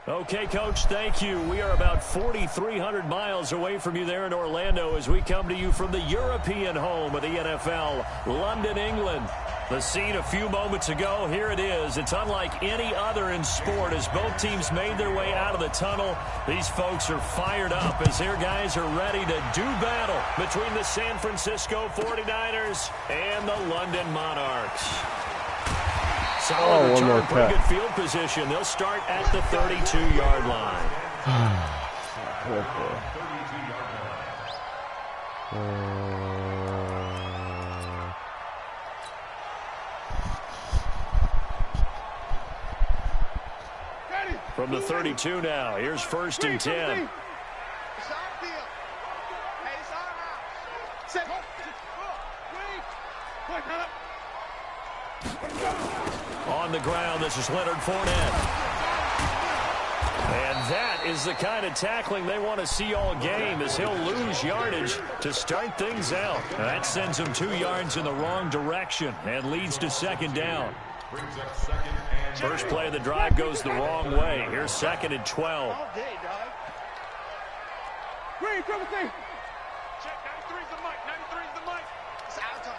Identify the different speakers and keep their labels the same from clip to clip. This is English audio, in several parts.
Speaker 1: Okay, Coach, thank you. We are about 4,300 miles away from you there in Orlando as we come to you from the European home of the NFL, London, England. The scene a few moments ago, here it is. It's unlike any other in sport as both teams made their way out of the tunnel. These folks are fired up as their guys are ready to do battle between the San Francisco 49ers and the London Monarchs. Solid return, pretty good field position. They'll start at the 32-yard line. From the 32 now, here's 1st and 10. On the ground, this is Leonard Fournette. And that is the kind of tackling they want to see all game as he'll lose yardage to start things out. That sends him 2 yards in the wrong direction and leads to 2nd down. First play of the drive goes the wrong way. Here's 2nd and 12.
Speaker 2: Check, 93's the mic, 93's the mic. It's out time.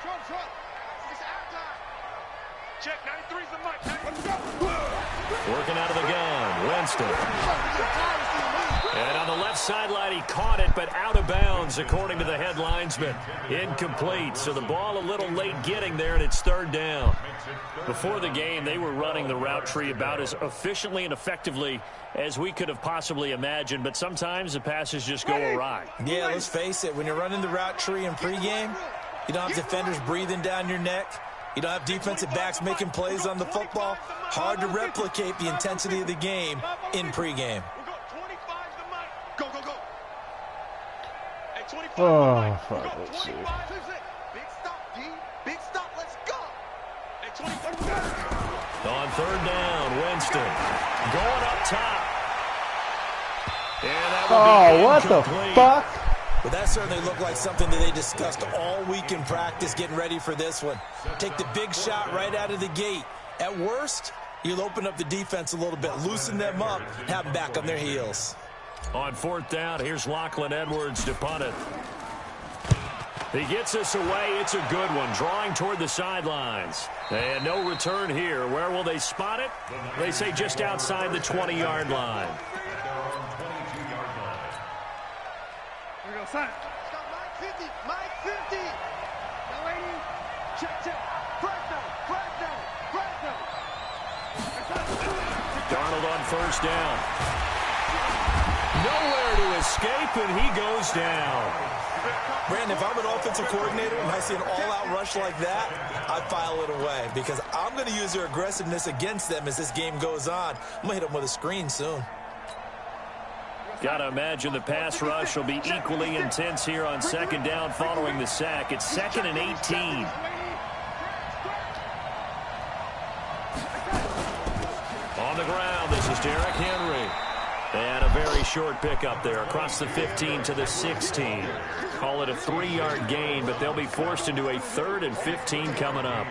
Speaker 2: It's out time. Check, 93's the mic.
Speaker 1: Working out of the gun, Winston. And on the left sideline, he caught it, but out of bounds, according to the head linesman. Incomplete, so the ball a little late getting there, and it's 3rd down. Before the game, they were running the route tree about as efficiently and effectively as we could have possibly imagined, but sometimes the passes just go awry.
Speaker 3: Yeah, let's face it, when you're running the route tree in pregame, you don't have defenders breathing down your neck. You don't have defensive backs making plays on the football. Hard to replicate the intensity of the game in pregame.
Speaker 2: Go, go, go. Hey, 25.
Speaker 4: Oh, fuck. Let's see.
Speaker 2: Big stop, D. Big stop. Let's go. Hey, 25.
Speaker 1: On 3rd down, Winston going up top. And that will be
Speaker 4: what the
Speaker 1: incomplete.
Speaker 4: fuck?
Speaker 3: But that certainly looked like something that they discussed all week in practice, getting ready for this one. Take the big shot right out of the gate. At worst, you'll open up the defense a little bit, loosen them up, and have them back on their heels.
Speaker 1: On 4th down, here's Lachlan Edwards to punt it. He gets us away. It's a good one, drawing toward the sidelines. And no return here. Where will they spot it? They say just outside the 20-yard line.
Speaker 2: Here we go, son. Mike 50. Mike 50. Now, lady. Check, check. Press down.
Speaker 1: Darnold on 1st down. Nowhere to escape, and he goes down.
Speaker 3: Brandon, if I'm an offensive coordinator and I see an all-out rush like that, I file it away because I'm going to use their aggressiveness against them as this game goes on. I'm going to hit them with a screen soon.
Speaker 1: Got to imagine the pass rush will be equally intense here on 2nd down following the sack. It's 2nd and 18. On the ground, this is Derrick Henry. And a very short pickup there across the 15 to the 16. Call it a 3-yard gain, but they'll be forced into a 3rd and 15 coming up.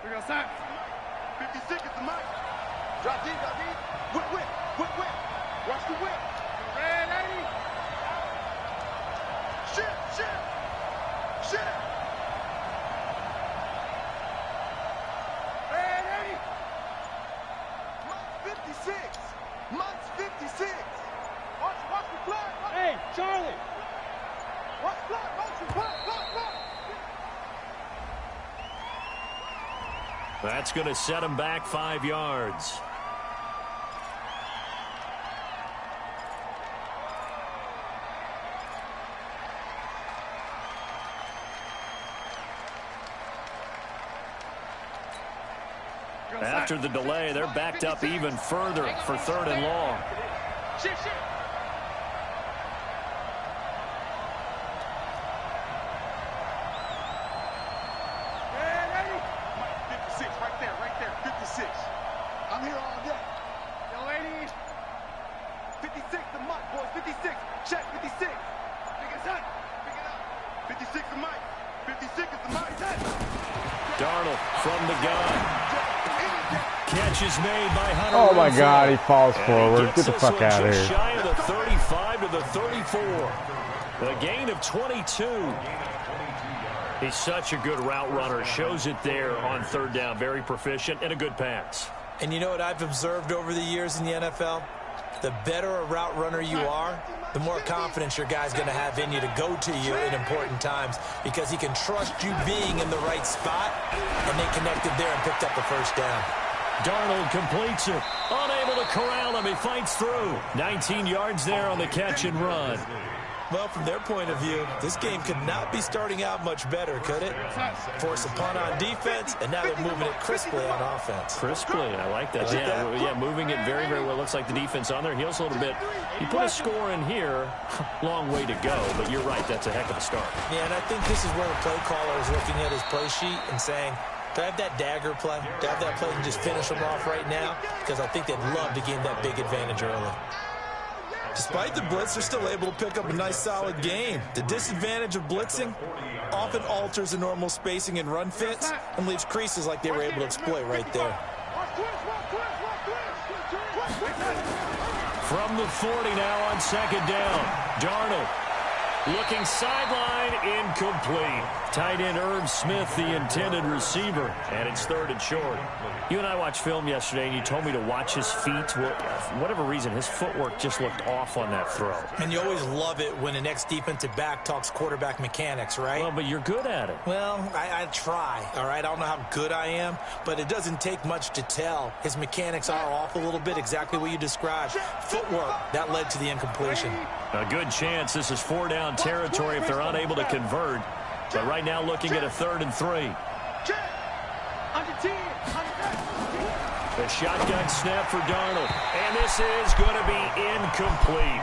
Speaker 2: Here we go, son. 56 is the mic. Drop deep, drop deep. Whip. Watch the whip. Red 80. Shit. Red 80. Mike's 56. Mike's 56. Watch the flag. Hey, Charlie. Watch the flag. Block.
Speaker 1: That's going to set him back 5 yards. After the delay, they're backed up even further for 3rd and long.
Speaker 2: Shit. Right there, 56. I'm here all day. Yo, lady. 56, the mic, boys, 56. Check, 56. Niggas the mic. 50 seconds the mic.
Speaker 1: Darnold from the gun. Catch is made by Hunter.
Speaker 4: Oh my God, he falls
Speaker 1: and
Speaker 4: forward.
Speaker 1: He
Speaker 4: Get the fuck out of here.
Speaker 1: Shy of the 35 to the 34. A gain of 22. He's such a good route runner. Shows it there on third down. Very proficient and a good pass.
Speaker 3: And you know what I've observed over the years in the NFL? The better a route runner you are, the more confidence your guy's going to have in you to go to you in important times because he can trust you being in the right spot, and they connected there and picked up the first down.
Speaker 1: Darnold completes it. Unable to corral him. He fights through. 19 yards there on the catch and run.
Speaker 3: Well, from their point of view, this game could not be starting out much better, could it? Force a punt on defense, and now they're moving it crisply on offense.
Speaker 1: Crisply, I like that. Yeah, moving it very, very well. Looks like the defense on their heels a little bit. He put a score in here. Long way to go, but you're right. That's a heck of a start.
Speaker 3: Yeah, and I think this is where the play caller is looking at his play sheet and saying, do I have that dagger play? Do I have that play and just finish them off right now? Because I think they'd love to gain that big advantage early. Despite the blitz, they're still able to pick up a nice, solid game. The disadvantage of blitzing often alters the normal spacing and run fits and leaves creases like they were able to exploit right there.
Speaker 1: From the 40 now on second down. Darnold looking sideline, incomplete. Tight end Irv Smith, the intended receiver, and it's third and short. You and I watched film yesterday, and you told me to watch his feet. Well, for whatever reason, his footwork just looked off on that throw.
Speaker 3: And you always love it when an ex-defensive back talks quarterback mechanics, right?
Speaker 1: Well, but you're good at it.
Speaker 3: Well, I try, all right? I don't know how good I am, but it doesn't take much to tell. His mechanics are off a little bit, exactly what you described. Footwork, that led to the incompletion.
Speaker 1: A good chance this is 4-down territory if they're unable to convert. But right now looking at a 3rd and 3. The shotgun snap for Darnold. And this is going to be incomplete.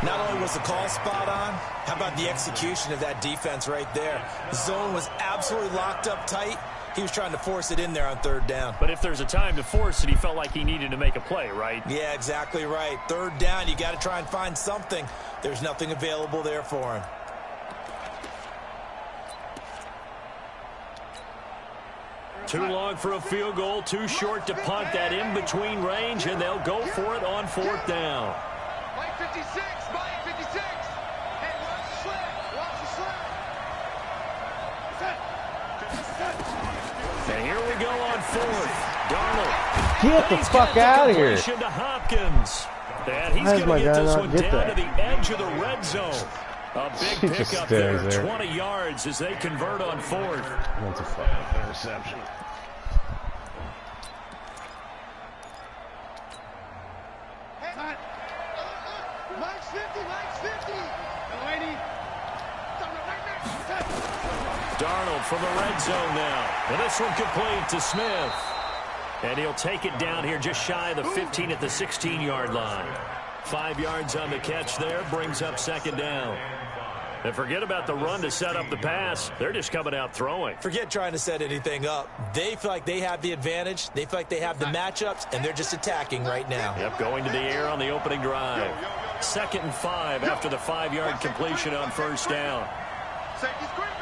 Speaker 3: Not only was the call spot on, how about the execution of that defense right there? The zone was absolutely locked up tight. He was trying to force it in there on 3rd down.
Speaker 1: But if there's a time to force it, he felt like he needed to make a play, right?
Speaker 3: Yeah, exactly right. 3rd down, you got to try and find something. There's nothing available there for him.
Speaker 1: Too long for a field goal, too short to punt. That in-between range, and they'll go for it on 4th down.
Speaker 2: Mike 56, Mike 56. Hey, watch the slip, watch the slip.
Speaker 1: And here we go on 4th. Darnold.
Speaker 4: Get the fuck out of here.
Speaker 1: To Hopkins. And he's going to get this one down to the edge of the red zone. A big pickup there, 20 yards as they convert on 4th.
Speaker 4: That's a fucking interception.
Speaker 2: Mike's 50, Mike's 50.
Speaker 1: Darnold from the red zone now. And this one complete to Smith. And he'll take it down here just shy of the 15 at the 16-yard line. 5 yards on the catch there, brings up 2nd down. And forget about the run to set up the pass. They're just coming out throwing.
Speaker 3: Forget trying to set anything up. They feel like they have the advantage. They feel like they have the matchups, and they're just attacking right now.
Speaker 1: Yep, going to the air on the opening drive. 2nd and 5 after the 5-yard completion on 1st down.
Speaker 2: Safety's creeping.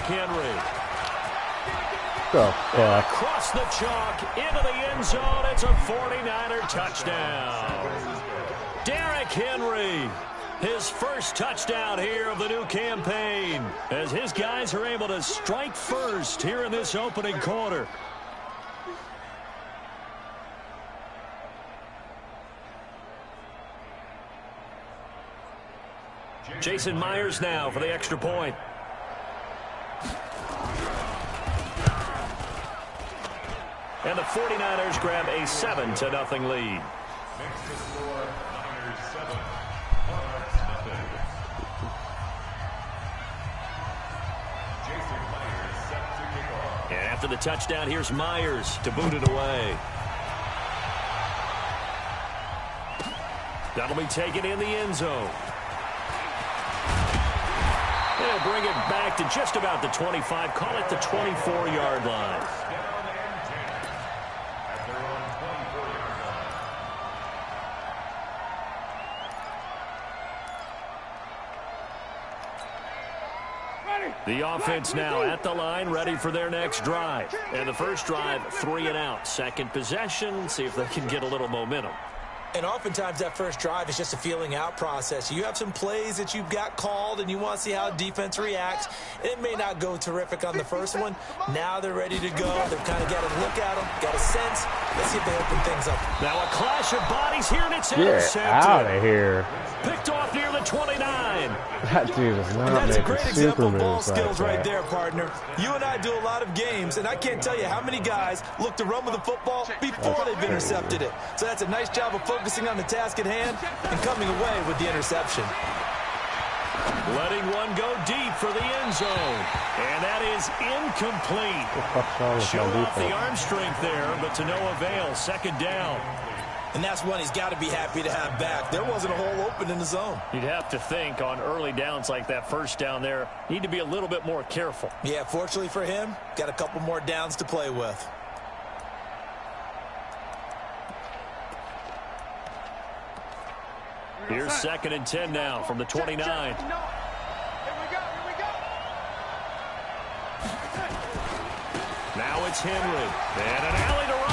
Speaker 1: Henry.
Speaker 4: The fuck?
Speaker 1: Across the chalk, into the end zone. It's a 49er touchdown. Derrick Henry, his first touchdown here of the new campaign, as his guys are able to strike first here in this opening quarter. Jason Myers now for the extra point. And the 49ers grab a 7-0 lead. And after the touchdown, here's Myers to boot it away. That'll be taken in the end zone. And They'll bring it back to just about the 25. Call it the 24-yard line. The offense now at the line, ready for their next drive. And the first drive, 3 and out. Second possession, see if they can get a little momentum.
Speaker 3: And oftentimes that first drive is just a feeling out process. You have some plays that you've got called and you want to see how defense reacts. It may not go terrific on the first one. Now they're ready to go. They've kind of got a look at them, got a sense. Let's see if they open things up.
Speaker 1: Now a clash of bodies here, and it's
Speaker 4: Get out of here.
Speaker 1: Picked off near the 29.
Speaker 4: That dude is not
Speaker 3: That's a
Speaker 4: making
Speaker 3: great example
Speaker 4: super
Speaker 3: of ball
Speaker 4: moves
Speaker 3: skills
Speaker 4: like
Speaker 3: right
Speaker 4: that.
Speaker 3: there, partner. You and I do a lot of games, and I can't tell you how many guys look to run with the football before they've intercepted it. So that's a nice job of focusing on the task at hand and coming away with the interception.
Speaker 1: Letting one go deep for the end zone. And that is incomplete. Showed off the arm strength there, but to no avail. Second down.
Speaker 3: And that's one he's got to be happy to have back. There wasn't a hole open in the zone.
Speaker 1: You'd have to think on early downs like that first down there, need to be a little bit more careful.
Speaker 3: Yeah, fortunately for him, got a couple more downs to play with.
Speaker 1: Here's 2nd and 10 now from the 29.
Speaker 2: Here we go.
Speaker 1: Now it's Henry. And an alley to run.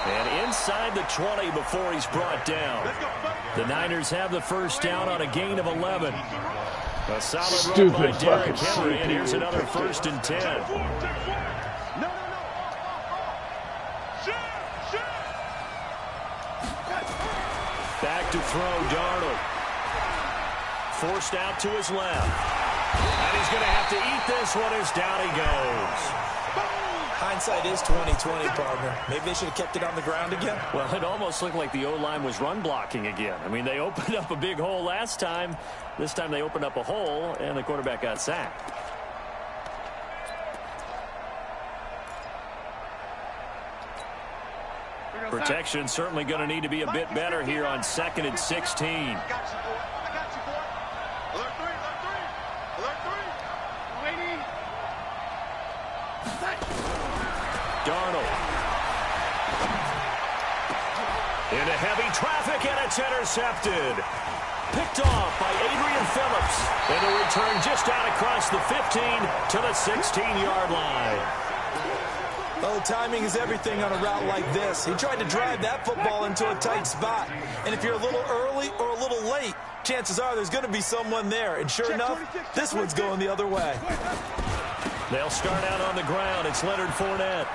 Speaker 1: And inside the 20 before he's brought down. The Niners have the first down on a gain of 11. A solid run by Derrick Henry. And here's another 1st and 10. Back to throw, Darnold. Forced out to his left. And he's going to have to eat this one as down he goes.
Speaker 3: Hindsight is 20/20, partner. Maybe they should have kept it on the ground again.
Speaker 1: Well, it almost looked like the O-line was run blocking again. I mean, they opened up a big hole last time. This time they opened up a hole, and the quarterback got sacked. Protection certainly going to need to be a bit better here on 2nd and 16.
Speaker 2: I got you, boy. Alert 3, alert 3. Waiting.
Speaker 1: Darnold. Into heavy traffic, and it's intercepted. Picked off by Adrian Phillips. And a return just out across the 15 to the 16-yard line.
Speaker 3: Oh, timing is everything on a route like this. He tried to drive that football into a tight spot. And if you're a little early or a little late, chances are there's going to be someone there. And sure enough, this one's going the other way.
Speaker 1: They'll start out on the ground. It's Leonard Fournette.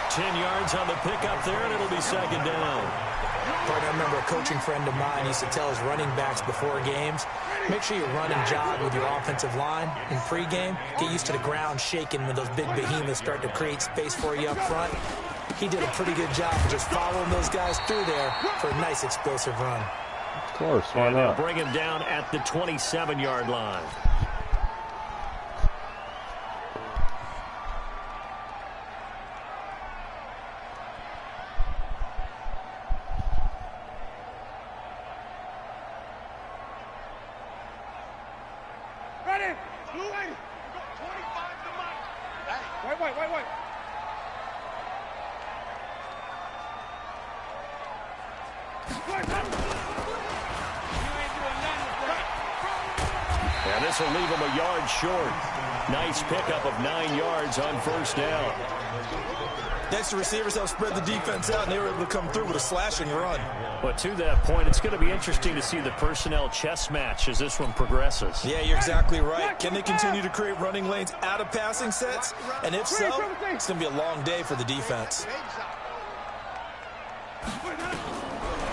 Speaker 1: 10 yards on the pickup there, and it'll be 2nd down.
Speaker 3: Partner, I remember a coaching friend of mine used to tell his running backs before games, make sure you run and jog with your offensive line in pregame. Get used to the ground shaking when those big behemoths start to create space for you up front. He did a pretty good job of just following those guys through there for a nice explosive run.
Speaker 4: Of course, why
Speaker 1: And they'll
Speaker 4: not?
Speaker 1: bring him down at the 27-yard line.
Speaker 2: Ready? Blue 80. 25 to Mike. Hey. Wait.
Speaker 1: And this will leave him a yard short. Nice pickup of 9 yards on 1st down.
Speaker 3: Next, the receivers helped spread the defense out, and they were able to come through with a slashing run.
Speaker 1: But to that point, it's going to be interesting to see the personnel chess match as this one progresses.
Speaker 3: Yeah, you're exactly right. Can they continue to create running lanes out of passing sets? And if so, it's going to be a long day for the defense.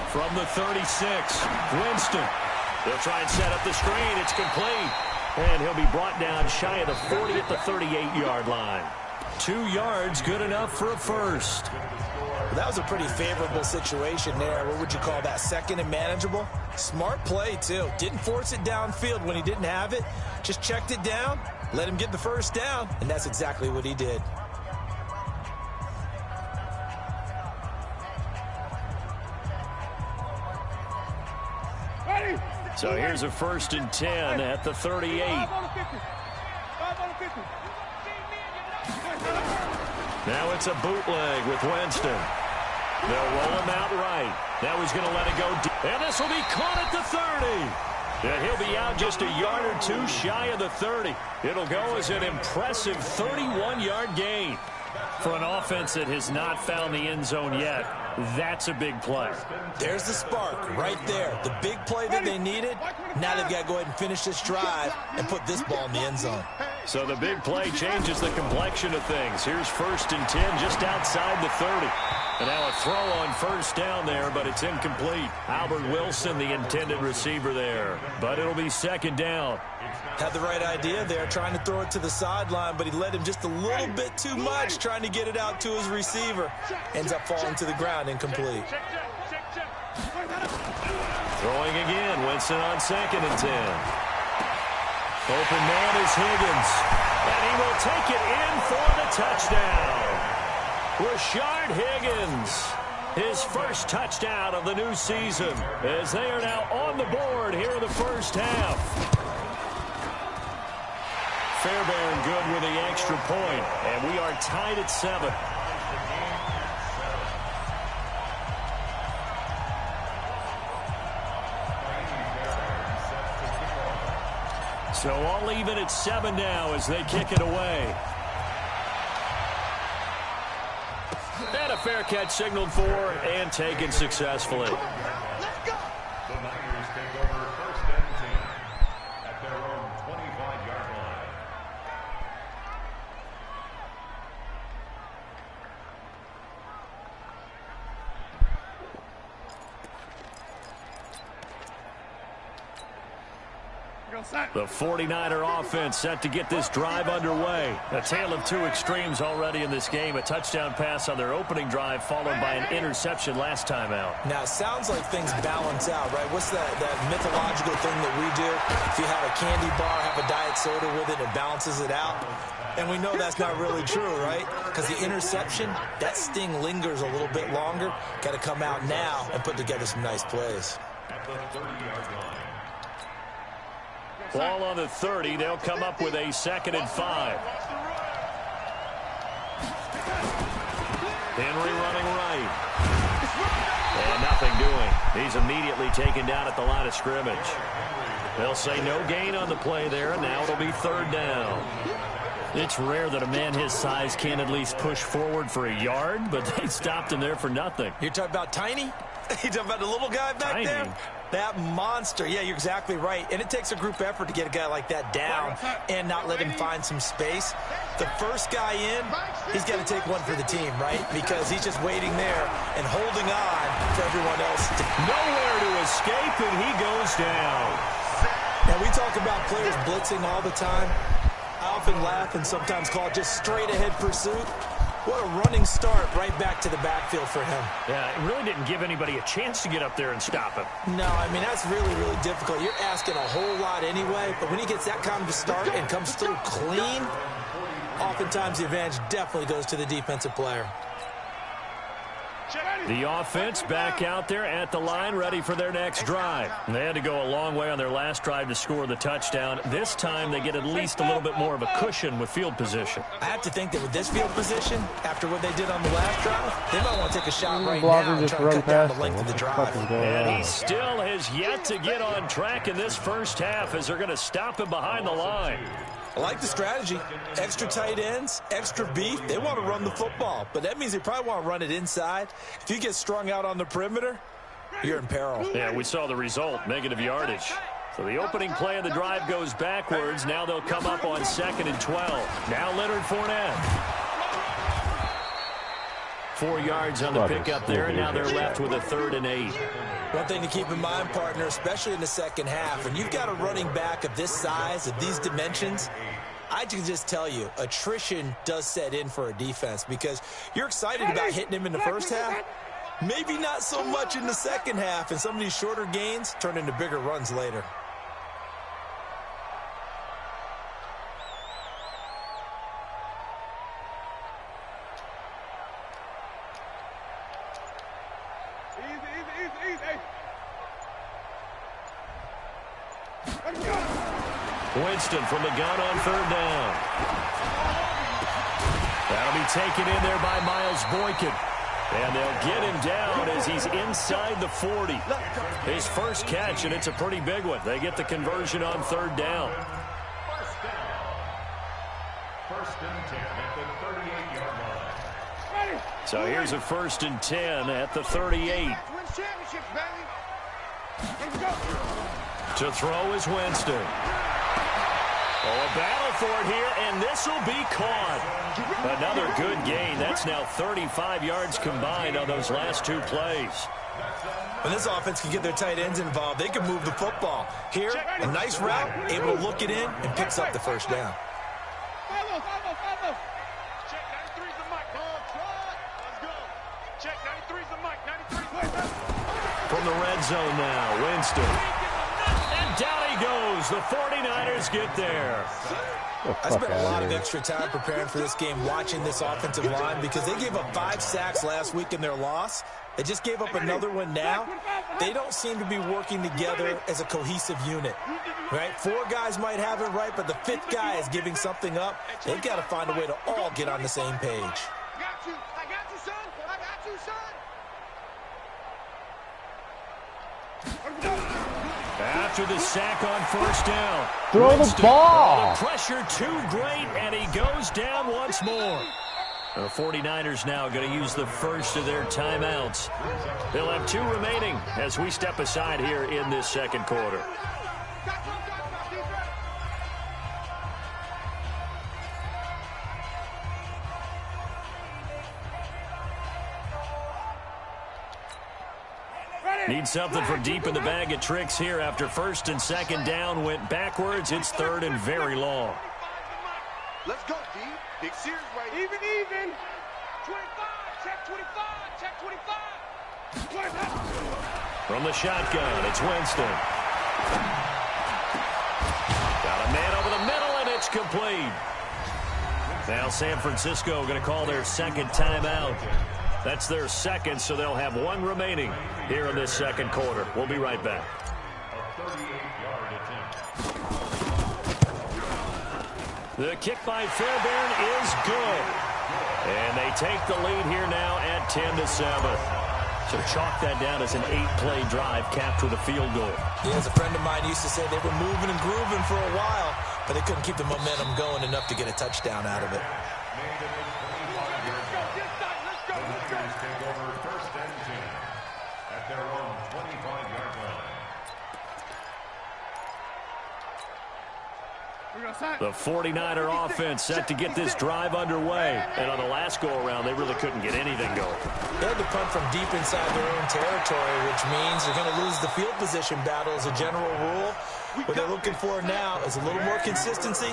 Speaker 1: From the 36, Winston. They'll try and set up the screen. It's complete. And he'll be brought down shy of the 40 at the 38-yard line. 2 yards, good enough for a first.
Speaker 3: Well, that was a pretty favorable situation there. What would you call that? 2nd and manageable? Smart play, too. Didn't force it downfield when he didn't have it. Just checked it down, let him get the first down, and that's exactly what he did.
Speaker 1: So here's a 1st and 10 at the 38. Now it's a bootleg with Winston. They'll roll him out right. Now he's going to let it go deep. And this will be caught at the 30. And he'll be out just a yard or two shy of the 30. It'll go as an impressive 31-yard gain. For an offense that has not found the end zone yet, that's a big play.
Speaker 3: There's the spark right there. The big play that they needed. Now they've got to go ahead and finish this drive and put this ball in the end zone.
Speaker 1: So the big play changes the complexion of things. Here's 1st and 10 just outside the 30. And now a throw on 1st down there, but it's incomplete. Albert Wilson, the intended receiver there. But it'll be 2nd down.
Speaker 3: Had the right idea there, trying to throw it to the sideline, but he led him just a little bit too much, trying to get it out to his receiver. Ends up falling to the ground, incomplete.
Speaker 1: Throwing again, Winston on 2nd and 10. Open man is Higgins, and he will take it in for the touchdown. Rashard Higgins, his first touchdown of the new season, as they are now on the board here in the first half. Fairbairn good with the extra point, and we are tied at 7. So all even at 7 now as they kick it away. And a fair catch signaled for and taken successfully.
Speaker 2: Let's go.
Speaker 5: The Niners take over 1st and 10 at their own 25-yard line.
Speaker 1: The 49er offense set to get this drive underway. A tale of two extremes already in this game. A touchdown pass on their opening drive followed by an interception last time out.
Speaker 3: Now, it sounds like things balance out, right? What's that mythological thing that we do? If you have a candy bar, have a diet soda with it, it balances it out. And we know that's not really true, right? Because the interception, that sting lingers a little bit longer. Got to come out now and put together some nice plays.
Speaker 5: At the 30-yard line.
Speaker 1: Ball on the 30. They'll come up with a 2nd and 5. Henry running right. And nothing doing. He's immediately taken down at the line of scrimmage. They'll say no gain on the play there. Now it'll be 3rd down. It's rare that a man his size can at least push forward for a yard, but they stopped him there for nothing.
Speaker 3: You're talking about Tiny? You're talking about the little guy back there? That monster. Yeah, you're exactly right. And it takes a group effort to get a guy like that down and not let him find some space. The first guy in, he's got to take one for the team, right? Because he's just waiting there and holding on for everyone else.
Speaker 1: Nowhere to escape, and he goes down.
Speaker 3: Now, we talk about players blitzing all the time. I often laugh and sometimes call it just straight-ahead pursuit. What a running start right back to the backfield for him.
Speaker 1: Yeah, it really didn't give anybody a chance to get up there and stop him.
Speaker 3: No, I mean, that's really, really difficult. You're asking a whole lot anyway, but when he gets that kind of a start and comes through clean, oftentimes the advantage definitely goes to the defensive player.
Speaker 1: The offense back out there at the line, ready for their next drive. They had to go a long way on their last drive to score the touchdown. This time they get at least a little bit more of a cushion with field position.
Speaker 3: I have to think that with this field position, after what they did on the last drive, they might want to take a shot right now and try to cut down the length of the drive.
Speaker 1: And he still has yet to get on track in this first half as they're going to stop him behind the line.
Speaker 3: I like the strategy. Extra tight ends, extra beef. They want to run the football, but that means they probably want to run it inside. If you get strung out on the perimeter, you're in peril.
Speaker 1: Yeah, we saw the result, negative yardage. So the opening play of the drive goes backwards. Now they'll come up on 2nd and 12. Now Leonard Fournette. 4 yards on the pickup there, and now they're left with a 3rd and 8.
Speaker 3: One thing to keep in mind, partner, especially in the second half, when you've got a running back of this size, of these dimensions, I can just tell you, attrition does set in for a defense because you're excited about hitting him in the first half, maybe not so much in the second half, and some of these shorter gains turn into bigger runs later.
Speaker 1: Winston from the gun on third down. That'll be taken in there by Miles Boykin. And they'll get him down as he's inside the 40. His first catch, and it's a pretty big one. They get the conversion on third down.
Speaker 5: First and 10 at the 38-yard line.
Speaker 1: So here's a 1st and 10 at the 38. To throw is Winston. Oh, a battle for it here, and this will be caught. Another good gain. That's now 35 yards combined on those last 2 plays.
Speaker 3: When this offense can get their tight ends involved, they can move the football. Here, a nice route, able to look it in, and picks up the first down.
Speaker 2: Check 93's the mic. Let's go. Check 93's the mic. 93's
Speaker 1: From the red zone now, Winston. And down he goes. The 49ers get there.
Speaker 3: I spent a lot of extra time preparing for this game, watching this offensive line, because they gave up 5 sacks last week in their loss. They just gave up another one now. They don't seem to be working together as a cohesive unit, right? 4 guys might have it right, but the 5th guy is giving something up. They've got to find a way to all get on the same page.
Speaker 2: I got you, son. I got you, son.
Speaker 1: After the sack on first down.
Speaker 4: Throw
Speaker 1: Winston,
Speaker 4: the ball.
Speaker 1: The pressure too great, and he goes down once more. The 49ers now going to use the first of their timeouts. They'll have 2 remaining as we step aside here in this second quarter. Need something from deep in the bag of tricks here after 1st and 2nd down went backwards. It's 3rd and very long.
Speaker 2: Let's go, D. Big Sears right. Even. 25. Check 25. Check 25.
Speaker 1: From the shotgun, it's Winston. Got a man over the middle, and it's complete. Now San Francisco going to call their 2nd timeout. That's their 2nd, so they'll have 1 remaining here in this second quarter. We'll be right back.
Speaker 5: A 38-yard attempt.
Speaker 1: The kick by Fairbairn is good. And they take the lead here now at 10-7. So chalk that down as an 8-play drive capped with a field goal.
Speaker 3: Yeah, as a friend of mine used to say, they were moving and grooving for a while, but they couldn't keep the momentum going enough to get a touchdown out of it.
Speaker 5: Take over 1st and 10 at their own 25-yard line.
Speaker 1: The 49er offense set to get this drive underway. And on the last go-around, they really couldn't get anything going.
Speaker 3: They had to punt from deep inside their own territory, which means they're going to lose the field position battle as a general rule. What they're looking for now is a little more consistency,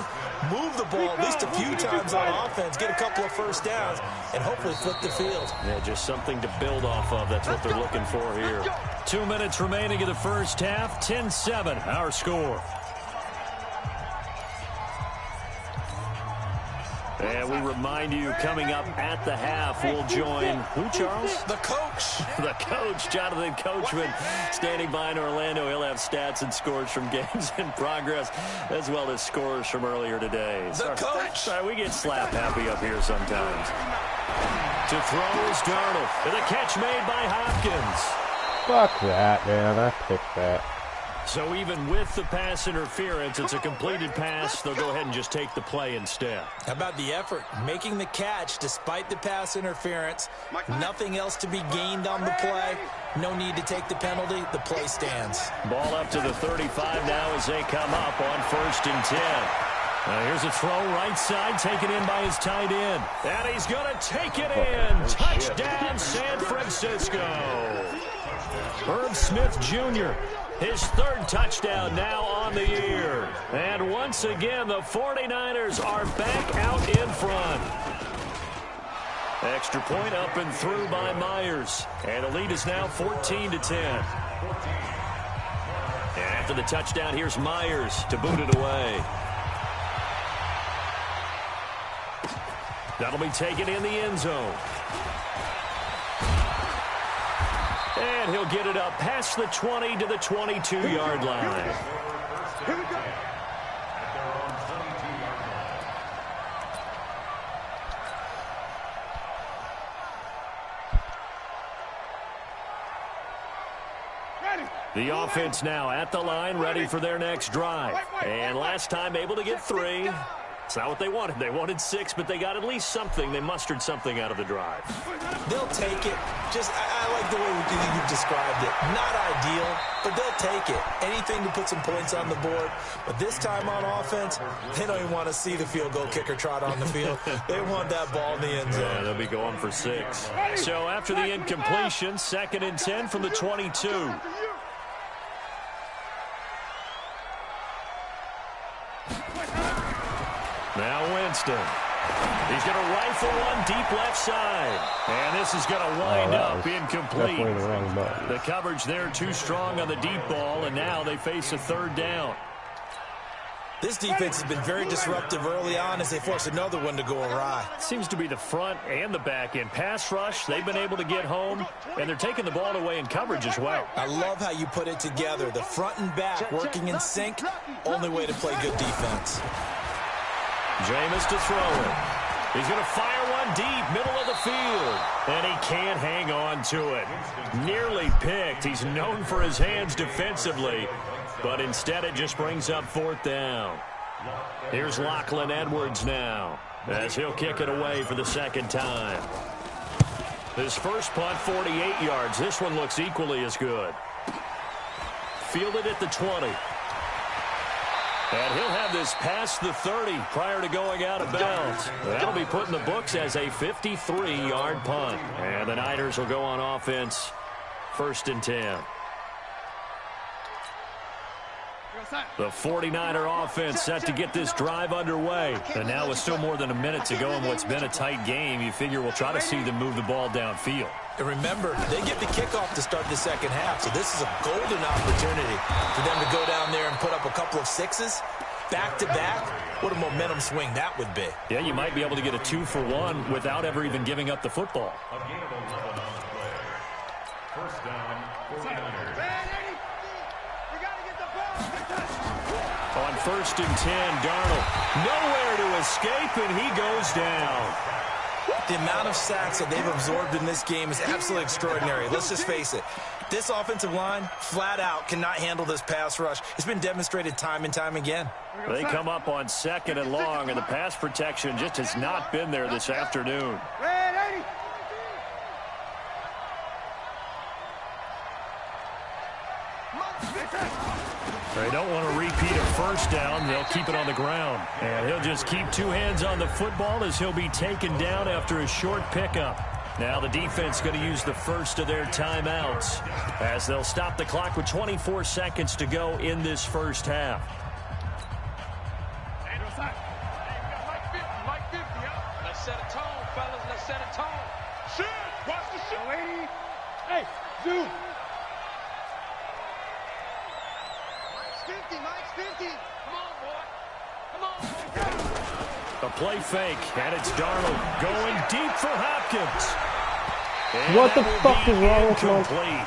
Speaker 3: move the ball at least a few times on offense, get a couple of first downs, and hopefully flip the field.
Speaker 1: Yeah, just something to build off of. That's what they're looking for here. 2 minutes remaining in the first half. 10-7, our score. And we remind you, coming up at the half, we'll join who, Charles?
Speaker 3: The coach.
Speaker 1: The coach, Jonathan Coachman, standing by in Orlando. He'll have stats and scores from games in progress, as well as scores from earlier today.
Speaker 3: The coach.
Speaker 1: Sorry, we get slap happy up here sometimes. To throw is Darnold. And the catch made by Hopkins.
Speaker 4: Fuck that, man. I picked that.
Speaker 1: So even with the pass interference, it's a completed pass. They'll go ahead and just take the play instead.
Speaker 3: How about the effort? Making the catch despite the pass interference. Nothing else to be gained on the play. No need to take the penalty. The play stands.
Speaker 1: Ball up to the 35 now as they come up on 1st and 10. Now here's a throw right side taken in by his tight end. And he's going to take it in. Touchdown, San Francisco. Herb Smith Jr., his 3rd touchdown now on the year. And once again, the 49ers are back out in front. Extra point up and through by Myers. And the lead is now 14-10. And after the touchdown, here's Myers to boot it away. That'll be taken in the end zone. And he'll get it up past the 20 to the 22-yard line.
Speaker 2: Here we go.
Speaker 1: The offense now at the line, ready for their next drive. And last time able to get 3. It's not what they wanted. They wanted 6, but they got at least something. They mustered something out of the drive.
Speaker 3: They'll take it. I like the way you've described it. Not ideal, but they'll take it. Anything to put some points on the board. But this time on offense, they don't even want to see the field goal kicker trot on the field. They want that ball in the end zone.
Speaker 1: Yeah, they'll be going for 6. So after the incompletion, 2nd and 10 from the 22. Now Winston. He's going to rifle one deep left side. And this is going to wind up incomplete. The coverage there too strong on the deep ball, and now they face a 3rd down.
Speaker 3: This defense has been very disruptive early on as they force another one to go awry.
Speaker 1: Seems to be the front and the back end. Pass rush, they've been able to get home, and they're taking the ball away in coverage as well.
Speaker 3: I love how you put it together. The front and back working in sync. Only way to play good defense.
Speaker 1: Jameis to throw it. He's going to fire one deep, middle of the field. And he can't hang on to it. Nearly picked. He's known for his hands defensively. But instead it just brings up 4th down. Here's Lachlan Edwards now, as he'll kick it away for the 2nd time. His first punt, 48 yards. This one looks equally as good. Fielded at the 20. And he'll have this past the 30 prior to going out of bounds. That'll be put in the books as a 53-yard punt. And the Niners will go on offense, 1st and 10. The 49er offense set to get this drive underway. And now with still more than a minute to go in what's been a tight game, you figure we'll try to see them move the ball downfield.
Speaker 3: And remember, they get the kickoff to start the 2nd half, so this is a golden opportunity for them to go down there and put up a couple of 6s back-to-back. What a momentum swing that would be.
Speaker 1: Yeah, you might be able to get a 2-for-1 without ever even giving up the football.
Speaker 5: A gain of 11 on the play. 1st down, 49ers.
Speaker 1: On 1st and 10, Darnold nowhere to escape, and he goes down.
Speaker 3: The amount of sacks that they've absorbed in this game is absolutely extraordinary. Let's just face it. This offensive line, flat out, cannot handle this pass rush. It's been demonstrated time and time again.
Speaker 1: They come up on 2nd and long, and the pass protection just has not been there this afternoon. They don't want to repeat a 1st down. They'll keep it on the ground. And he'll just keep 2 hands on the football as he'll be taken down after a short pickup. Now the defense going to use the first of their timeouts as they'll stop the clock with 24 seconds to go in this 1st half.
Speaker 6: Let's set a tone, fellas. Let's set a tone.
Speaker 2: Shit! Watch the shit, lady! Hey, zoom! Mike's 50.
Speaker 6: Come on, boy. Come on.
Speaker 1: A play fake, and it's Darnold going deep for Hopkins. And
Speaker 4: What the fuck is wrong with
Speaker 1: incomplete.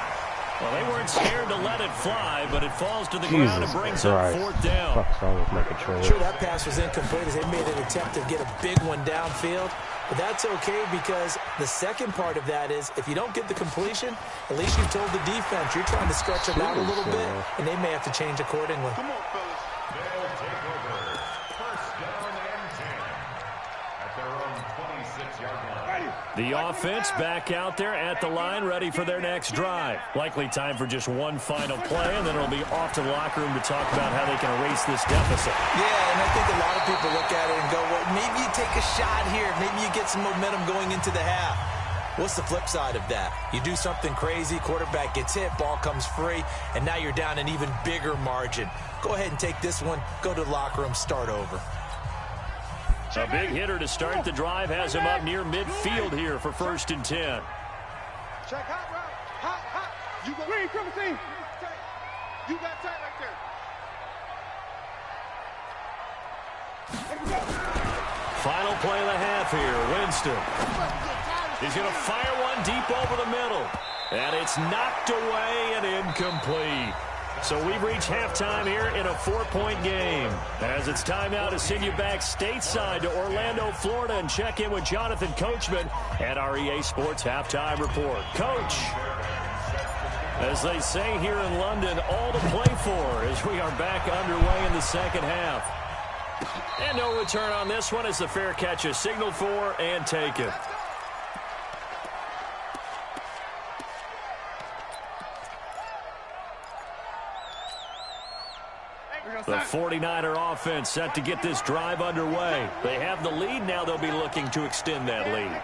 Speaker 1: Well, they weren't scared to let it fly, but it falls to the ground and brings up 4th down.
Speaker 4: What's wrong with my controller?
Speaker 3: Sure, that pass was incomplete as they made an attempt to get a big one downfield. But that's okay because the second part of that is if you don't get the completion, at least you've told the defense you're trying to stretch them out a little bit, and they may have to change accordingly.
Speaker 2: Come on, fellas.
Speaker 5: They'll take over. 1st down and 10 at their own 26-yard line.
Speaker 1: The offense back out there at the line, ready for their next drive. Likely time for just one final play, and then it'll be off to the locker room to talk about how they can erase this deficit.
Speaker 3: Yeah, and I think a lot of people look at it and go, well, maybe you take a shot here. Maybe you get some momentum going into the half. What's the flip side of that? You do something crazy, quarterback gets hit, ball comes free, and now you're down an even bigger margin. Go ahead and take this one, go to the locker room, start over.
Speaker 1: A big hitter to start the drive has him up near midfield here for 1st and 10.
Speaker 2: Check hot route. Hot. You go. Green, come see. You got tight right there.
Speaker 1: Final play of the half here. Winston. He's going to fire one deep over the middle. And it's knocked away and incomplete. So we've reached halftime here in a 4-point game. As it's time now to send you back stateside to Orlando, Florida, and check in with Jonathan Coachman at our EA Sports Halftime Report. Coach. As they say here in London, all to play for as we are back underway in the second half. And no return on this one as the fair catch is signaled for and taken. The 49er offense set to get this drive underway. They have the lead. Now they'll be looking to extend that lead.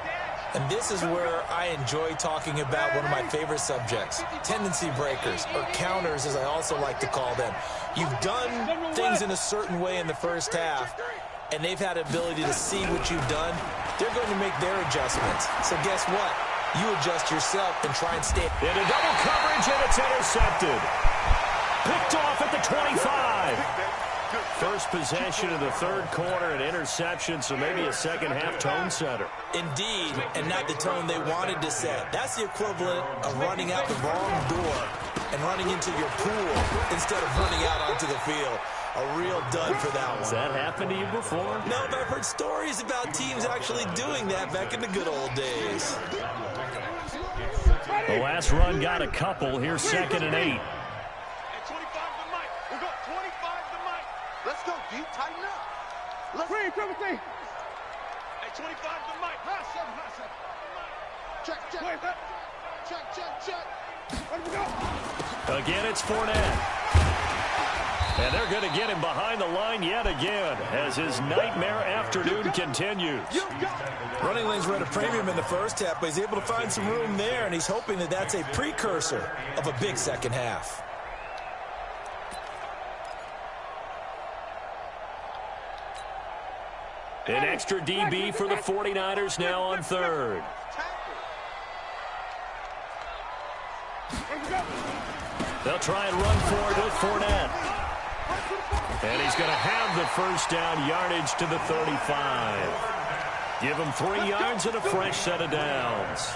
Speaker 3: And this is where I enjoy talking about one of my favorite subjects, tendency breakers, or counters as I also like to call them. You've done things in a certain way in the first half, and they've had the ability to see what you've done. They're going to make their adjustments. So guess what? You adjust yourself and try and stay.
Speaker 1: Into double coverage, and it's intercepted. Picked off at the 25. First possession of the third quarter, an interception, so maybe a second-half tone setter.
Speaker 3: Indeed, and not the tone they wanted to set. That's the equivalent of running out the wrong door and running into your pool instead of running out onto the field. A real dud for that one.
Speaker 1: Has that happened to you before?
Speaker 3: No, but I've heard stories about teams actually doing that back in the good old days.
Speaker 1: The last run got a couple. Here's 2nd and 8.
Speaker 2: Let's go, D. Tighten up. Let's free, triple C. Hey, 25 to Mike. High 7. Check. Where we go?
Speaker 1: Again, it's Fournette. And they're going to get him behind the line yet again as his nightmare afternoon continues.
Speaker 3: Running lanes were at a premium in the first half, but he's able to find some room there, and he's hoping that that's a precursor of a big second half.
Speaker 1: An extra DB for the 49ers now on third. They'll try and run for it with Fournette. And he's going to have the first down yardage to the 35. Give him 3 yards and a fresh set of downs.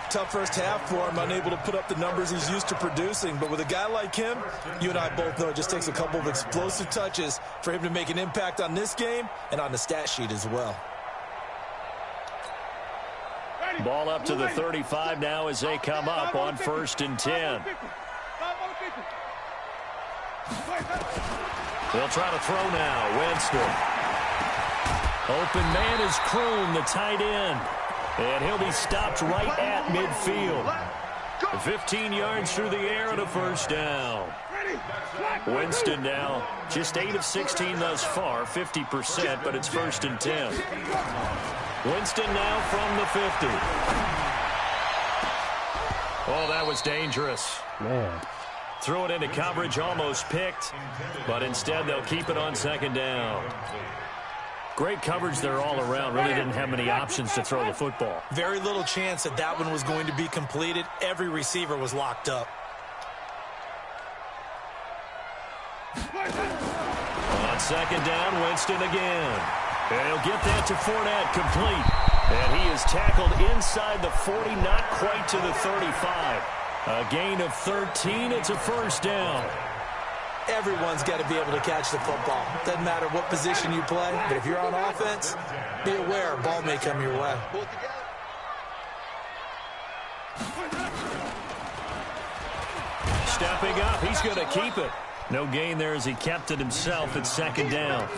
Speaker 3: Tough first half for him, unable to put up the numbers he's used to producing. But with a guy like him, you and I both know it just takes a couple of explosive touches for him to make an impact on this game and on the stat sheet as well.
Speaker 1: Ball up to the 35 now as they come up on 1st and 10. They'll try to throw now. Winston. Open man is Kroon, the tight end. And he'll be stopped right at midfield. 15 yards through the air and a first down. Winston now just 8 of 16 thus far, 50%, but it's 1st and 10. Winston now from the 50. Oh, that was dangerous.
Speaker 4: Man.
Speaker 1: Threw it into coverage, almost picked, but instead they'll keep it on 2nd down. Great coverage there all around. Really didn't have many options to throw the football.
Speaker 3: Very little chance that that one was going to be completed. Every receiver was locked up.
Speaker 1: On 2nd down, Winston again. And he'll get that to Fournette, complete. And he is tackled inside the 40, not quite to the 35. A gain of 13. It's a first down.
Speaker 3: Everyone's got to be able to catch the football. Doesn't matter what position you play, but if you're on offense, be aware a ball may come your way.
Speaker 1: Stepping up, he's going to keep it. No gain there as he kept it himself at 2nd down.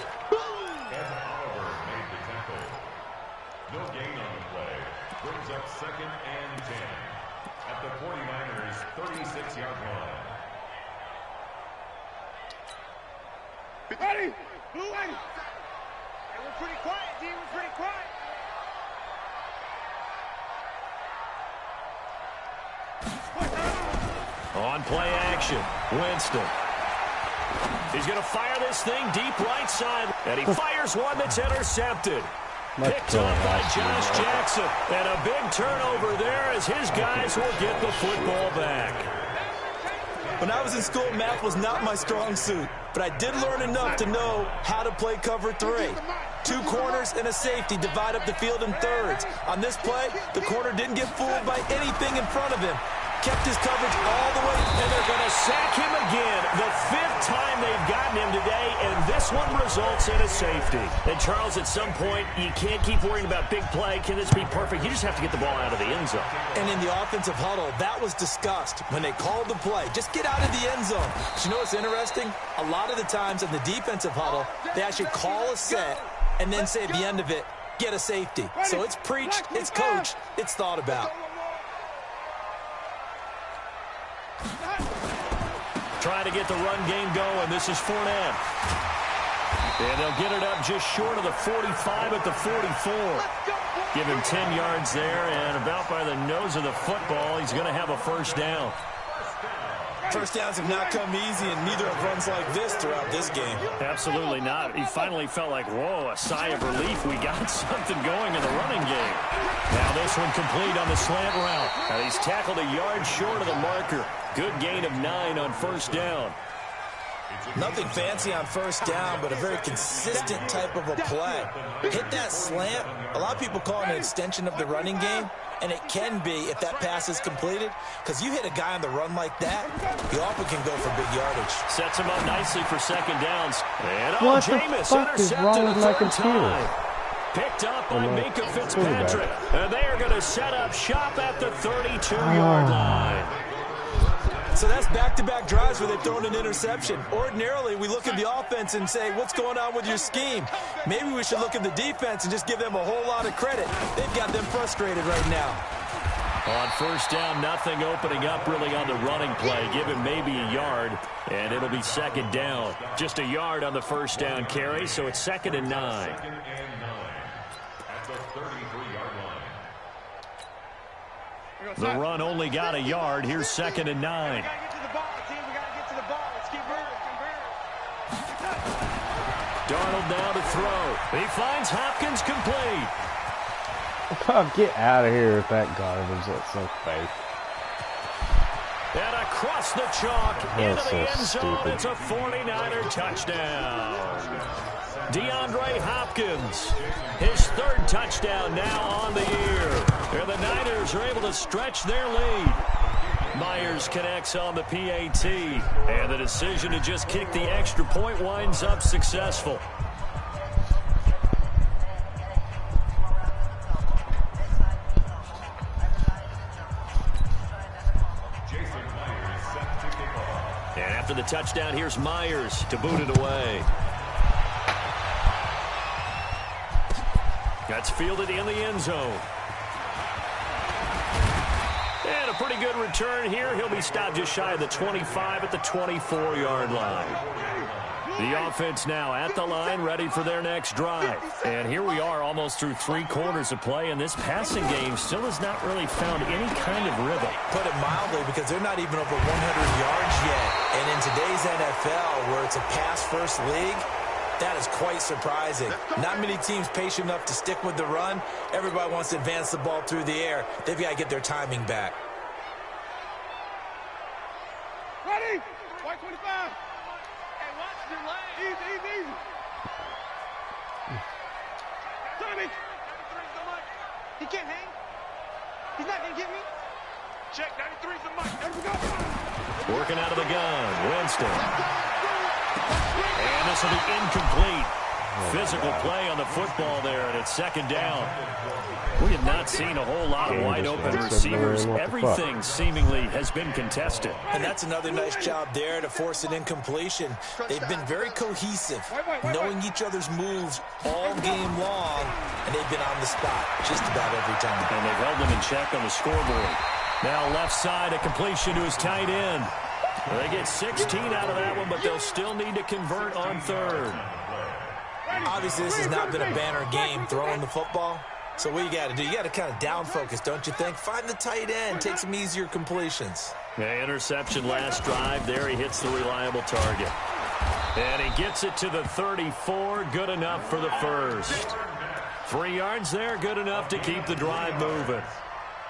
Speaker 5: No gain on the play. Brings up 2nd and 10 at the 49ers' 36-yard line.
Speaker 2: Ready? Blue 80. And we're pretty quiet, D. We're pretty quiet.
Speaker 1: On play action, Winston. He's going to fire this thing deep right side, and he fires one that's intercepted. Picked off by Josh Jackson, and a big turnover there as his guys will get the football back.
Speaker 3: When I was in school, math was not my strong suit, but I did learn enough to know how to play cover 3. 2 corners and a safety divide up the field in thirds. On this play, the corner didn't get fooled by anything in front of him. kept his coverage all the way.
Speaker 1: And they're going to sack him again. The 5th time they've gotten him today, and this one results in a safety. And, Charles, at some point, you can't keep worrying about big play. Can this be perfect? You just have to get the ball out of the end zone.
Speaker 3: And in the offensive huddle, that was discussed when they called the play. Just get out of the end zone. But you know what's interesting? A lot of the times in the defensive huddle, they actually call a set and then say at the end of it, get a safety. So it's preached, it's coached, it's thought about.
Speaker 1: Trying to get the run game going. This is Fournette. And they'll get it up just short of the 45 at the 44. Give him 10 yards there, and about by the nose of the football, he's going to have a first down.
Speaker 3: First downs have not come easy, and neither have runs like this throughout this game.
Speaker 1: Absolutely not. He finally felt like, whoa, a sigh of relief. We got something going in the running game. Now this one complete on the slant route. Now he's tackled a yard short of the marker. Good gain of 9 on first down.
Speaker 3: Nothing fancy on first down, but a very consistent type of a play. Hit that slant. A lot of people call it an extension of the running game, and it can be if that pass is completed, because you hit a guy on the run like that, he often can go for big yardage.
Speaker 1: Sets him up nicely for second downs. And
Speaker 4: What the
Speaker 1: Jameis
Speaker 4: fuck is wrong with my computer?
Speaker 1: Picked up by Minka Fitzpatrick. And they are going to set up shop at the 32-yard line.
Speaker 3: So that's back-to-back drives where they've thrown an interception. Ordinarily, we look at the offense and say, what's going on with your scheme? Maybe we should look at the defense and just give them a whole lot of credit. They've got them frustrated right now.
Speaker 1: On first down, nothing opening up really on the running play. Give him maybe a yard, and it'll be second down. Just a yard on the first down carry, so it's 2nd and 9.
Speaker 5: At the 33-yard line.
Speaker 1: The run only got a yard. Here's 2nd and 9.
Speaker 6: We got to get to the ball, team. We got to get to the ball. Let's keep moving.
Speaker 1: Darnold now to throw. He finds Hopkins complete.
Speaker 4: Oh, get out of here with that garbage. That's so fake.
Speaker 1: And across the chalk into
Speaker 4: That's
Speaker 1: the end
Speaker 4: so
Speaker 1: zone.
Speaker 4: stupid.
Speaker 1: It's a 49er touchdown. DeAndre Hopkins, his 3rd touchdown now on the year. And the Niners are able to stretch their lead. Myers connects on the PAT. And the decision to just kick the extra point winds up successful. And after the touchdown, here's Myers to boot it away. That's fielded in the end zone. And a pretty good return here. He'll be stopped just shy of the 25 at the 24-yard line. The offense now at the line, ready for their next drive. And here we are almost through 3 quarters of play, and this passing game still has not really found any kind of rhythm.
Speaker 3: Put it mildly, because they're not even over 100 yards yet. And in today's NFL, where it's a pass-first league, that is quite surprising. Not many teams patient enough to stick with the run. Everybody wants to advance the ball through the air. They've got to get their timing back.
Speaker 2: Ready? White 25.
Speaker 6: Hey, watch your lane.
Speaker 2: Easy, easy, easy. Tommy.
Speaker 6: He can't hang. He's not going to get me.
Speaker 2: Check, 93's the mic. There we go.
Speaker 1: Working out of the gun, Winston. And this will be incomplete. Physical play on the football there, and it's 2nd down. We have not seen a whole lot of wide-open receivers. Everything seemingly has been contested.
Speaker 3: And that's another nice job there to force an incompletion. They've been very cohesive, knowing each other's moves all game long, and they've been on the spot just about every time.
Speaker 1: And they've held them in check on the scoreboard. Now left side, a completion to his tight end. They get 16 out of that one, but they'll still need to convert on 3rd.
Speaker 3: Obviously, this has not been a banner game throwing the football. So what you got to do, you got to kind of down focus, don't you think? Find the tight end, take some easier completions.
Speaker 1: The interception last drive. There he hits the reliable target. And he gets it to the 34. Good enough for the first. 3 yards there, good enough to keep the drive moving.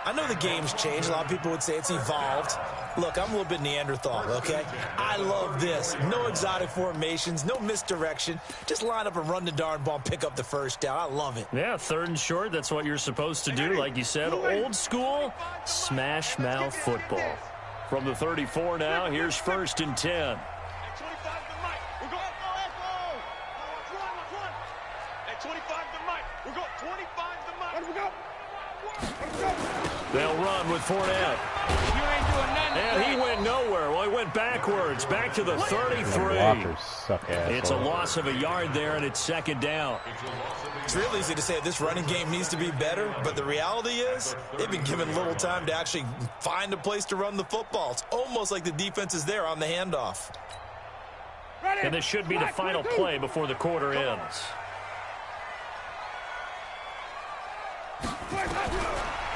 Speaker 3: I know the game's changed. A lot of people would say it's evolved. Look, I'm a little bit Neanderthal, okay? I love this. No exotic formations, no misdirection. Just line up and run the darn ball and pick up the first down. I love it.
Speaker 1: Yeah, 3rd and short, that's what you're supposed to do. Like you said, old school smash mouth football. From the 34 now, here's 1st and 10. They'll run with Fournette. And he went nowhere. Well, he went backwards, back to the 33. It's a loss of a yard there, and it's 2nd down.
Speaker 3: It's real easy to say this running game needs to be better, but the reality is they've been given little time to actually find a place to run the football. It's almost like the defense is there on the handoff.
Speaker 1: And this should be the final play before the quarter ends.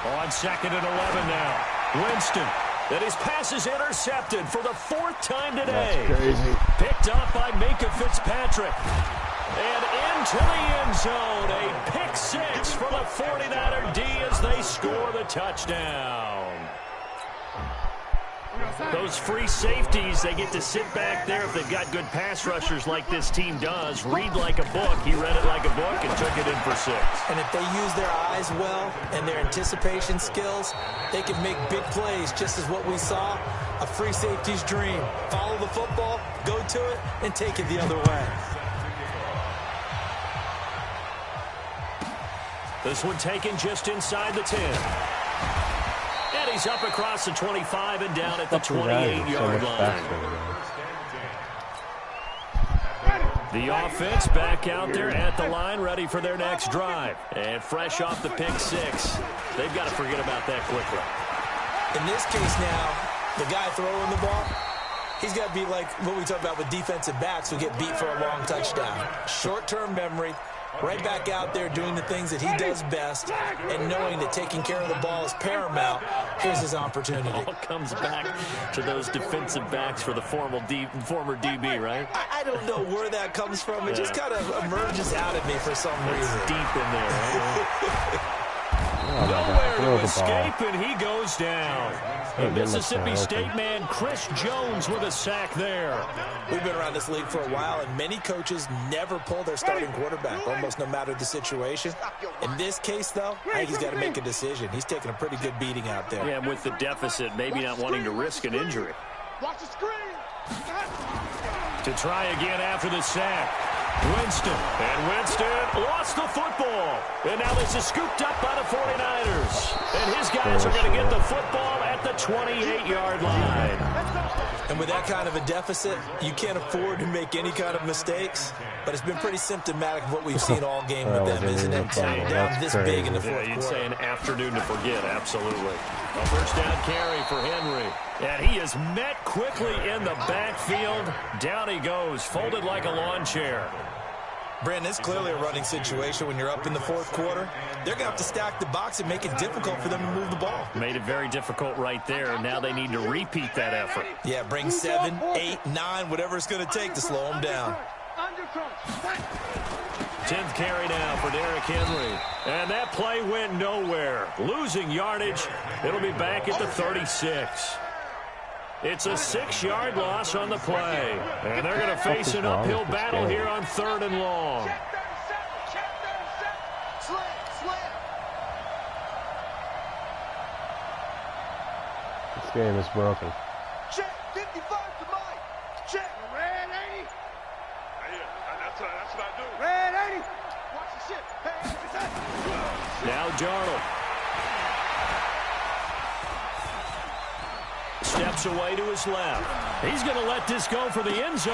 Speaker 1: On 2nd and 11 now. Winston. And his pass is intercepted for the 4th time today.
Speaker 4: That's crazy.
Speaker 1: Picked up by Minka Fitzpatrick. And into the end zone. A pick 6 for the 49er D as they score the touchdown. Those free safeties, they get to sit back there if they've got good pass rushers like this team does. Read like a book. He read it like a book and took it in for 6.
Speaker 3: And if they use their eyes well and their anticipation skills, they can make big plays, just as what we saw, a free safety's dream. Follow the football, go to it, and take it the other way.
Speaker 1: This one taken just inside the 10. And he's up across the 25 and down at the 28-yard line. The offense back out there at the line, ready for their next drive. And fresh off the pick 6. They've got to forget about that quickly.
Speaker 3: In this case now, the guy throwing the ball, he's got to be like what we talk about with defensive backs who get beat for a long touchdown. Short-term memory. Right back out there doing the things that he does best and knowing that taking care of the ball is paramount. Here's his opportunity.
Speaker 1: It all comes back to those defensive backs for the former DB, right?
Speaker 3: I don't know where that comes from. It just kind of emerges out of me for some reason.
Speaker 1: It's deep in there, right? Nowhere to escape, and he goes down. The Mississippi State man Chris Jones with a sack there.
Speaker 3: We've been around this league for a while, and many coaches never pull their starting quarterback, almost no matter the situation. In this case, though, I think he's got to make a decision. He's taking a pretty good beating out there.
Speaker 1: Yeah, with the deficit, maybe not wanting to risk an injury.
Speaker 2: Watch the screen.
Speaker 1: To try again after the sack. Winston. And Winston lost the football. And now this is scooped up by the 49ers. And his guys are going to get the football at the 28-yard line.
Speaker 3: And with that kind of a deficit, you can't afford to make any kind of mistakes. But it's been pretty symptomatic of what we've seen all game with them, isn't it? Down this big in the fourth quarter.
Speaker 1: You'd say an afternoon to forget, absolutely. A first down carry for Henry. And he is met quickly in the backfield. Down he goes, folded like a lawn chair.
Speaker 3: Brandon, it's clearly a running situation when you're up in the fourth quarter. They're going to have to stack the box and make it difficult for them to move the ball.
Speaker 1: Made it very difficult right there. Now they need to repeat that effort.
Speaker 3: Yeah, bring 7, 8, 9, whatever it's going to take to slow them down.
Speaker 1: 10th carry now for Derrick Henry. And that play went nowhere. Losing yardage. It'll be back at the 36. It's a 6-yard loss on the play. And they're going to face an uphill battle here on 3rd and long.
Speaker 4: This game is broken.
Speaker 2: Check 55 to Mike. Check. Red 80. That's what I do. Red 80. Watch the shit. Hey,
Speaker 1: now Darnold. Steps away to his left. He's going to let this go for the end zone.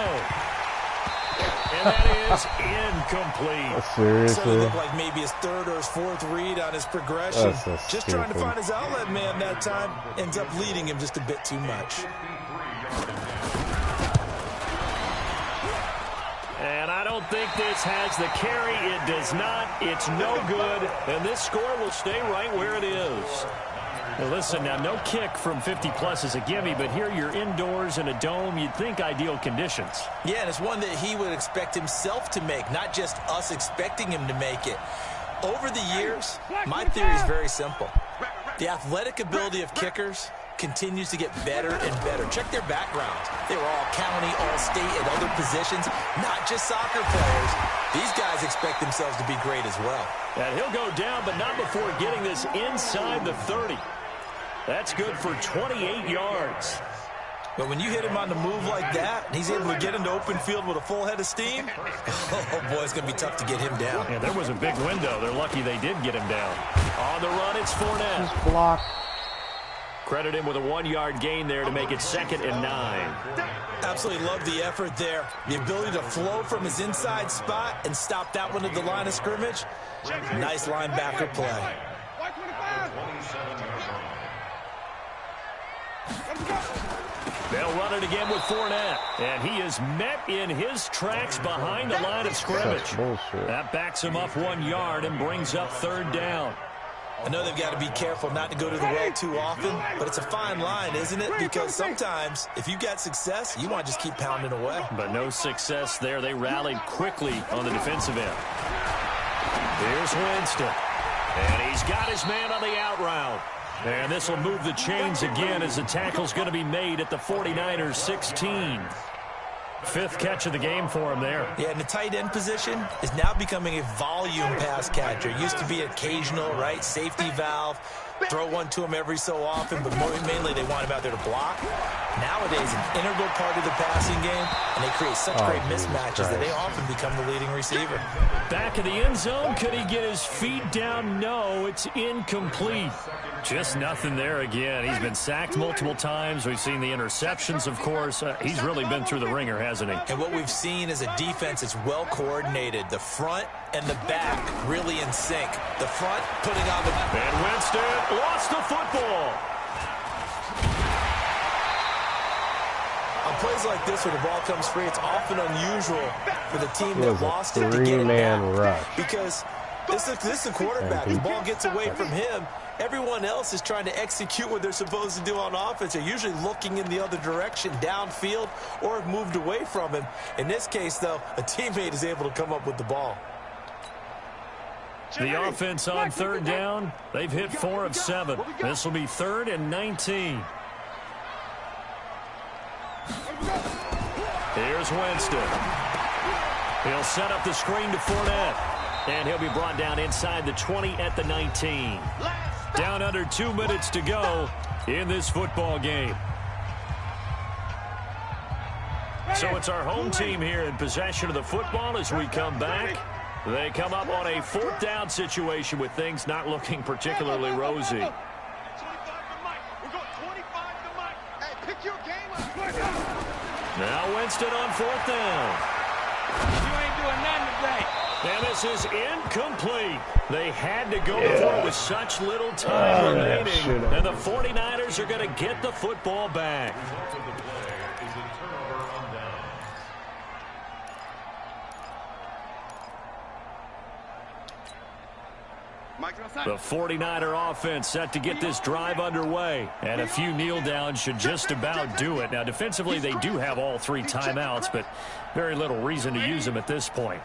Speaker 1: And that is incomplete.
Speaker 3: So it looked like maybe his 3rd or his 4th read on his progression. Just trying to find his outlet man that time. Ends up leading him just a bit too much.
Speaker 1: And I don't think this has the carry. It does not. It's no good. And this score will stay right where it is. Now listen, now no kick from 50-plus is a gimme, but here you're indoors in a dome. You'd think ideal conditions.
Speaker 3: Yeah, and it's one that he would expect himself to make, not just us expecting him to make it. Over the years, my theory is very simple. The athletic ability of kickers continues to get better and better. Check their backgrounds. They were all county, all state, at other positions, not just soccer players. These guys expect themselves to be great as well.
Speaker 1: And he'll go down, but not before getting this inside the 30. That's good for 28 yards.
Speaker 3: But when you hit him on the move like that, and he's able to get into open field with a full head of steam, oh, boy, it's going to be tough to get him down.
Speaker 1: Yeah, there was a big window. They're lucky they did get him down. On the run, it's Fournette.
Speaker 4: Just block.
Speaker 1: Credit him with a 1-yard gain there to make it 2nd and 9.
Speaker 3: Absolutely love the effort there. The ability to flow from his inside spot and stop that one at the line of scrimmage. Nice linebacker play.
Speaker 1: They'll run it again with Fournette. And he is met in his tracks behind the line of scrimmage. That backs him up 1 yard and brings up 3rd down.
Speaker 3: I know they've got to be careful not to go to the well too often, but it's a fine line, isn't it? Because sometimes, if you got success, you want to just keep pounding away.
Speaker 1: But no success there. They rallied quickly on the defensive end. Here's Winston. And he's got his man on the out route. And this will move the chains again as the tackle's going to be made at the 49ers 16. 5th catch of the game for him there.
Speaker 3: Yeah, and the tight end position is now becoming a volume pass catcher. It used to be occasional, right? Safety valve. Throw one to him every so often, but mainly they want him out there to block. Nowadays, an integral part of the passing game, and they create such great mismatches that they often become the leading receiver.
Speaker 1: Back in the end zone, could he get his feet down? No, it's incomplete. Just nothing there again. He's been sacked multiple times. We've seen the interceptions, of course. He's really been through the ringer, hasn't he?
Speaker 3: And what we've seen is a defense that's well coordinated. The front and the back really in sync. The front putting on the...
Speaker 1: And Winston lost the football.
Speaker 3: On plays like this where the ball comes free, it's often unusual for the team that lost it to get it back.
Speaker 4: Rush.
Speaker 3: Because this is a quarterback. The ball gets away from him. Everyone else is trying to execute what they're supposed to do on offense. They're usually looking in the other direction, downfield, or have moved away from him. In this case, though, a teammate is able to come up with the ball.
Speaker 1: The offense on 3rd down, they've hit 4 of 7. This will be 3rd and 19. Here's Winston. He'll set up the screen to Fournette. And he'll be brought down inside the 20 at the 19. Down under 2 minutes to go in this football game. So it's our home team here in possession of the football as we come back. They come up on a 4th down situation with things not looking particularly rosy.
Speaker 2: Now
Speaker 1: Winston on 4th down.
Speaker 6: You ain't doing nothing today.
Speaker 1: And this is incomplete. They had to go for it with such little time remaining. And the 49ers are going to get the football back. The 49er offense set to get this drive underway. And a few kneel downs should just about do it. Now, defensively, they do have all 3 timeouts, but very little reason to use them at this point.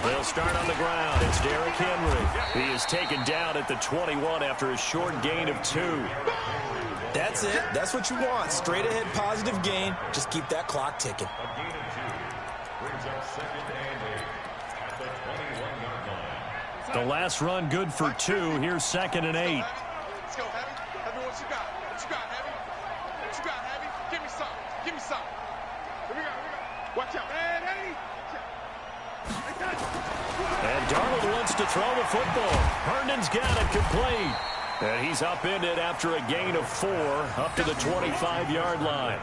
Speaker 1: They'll start on the ground. It's Derrick Henry. He is taken down at the 21 after a short gain of 2.
Speaker 3: That's it. That's what you want. Straight ahead positive gain. Just keep that clock ticking.
Speaker 5: A gain of 2 brings up 2nd and 8 at the 21-yard line.
Speaker 1: The last run good for 2. Here's 2nd and 8.
Speaker 2: Let's go, Heavy. Heavy, what you got? What you got, Heavy? What you got, Heavy? Give me some. Give me some. Here we go. Watch out. Man, Heavy.
Speaker 1: And Darnold wants to throw the football. Herndon's got it complete. And he's upended after a gain of 4 up to the 25-yard line.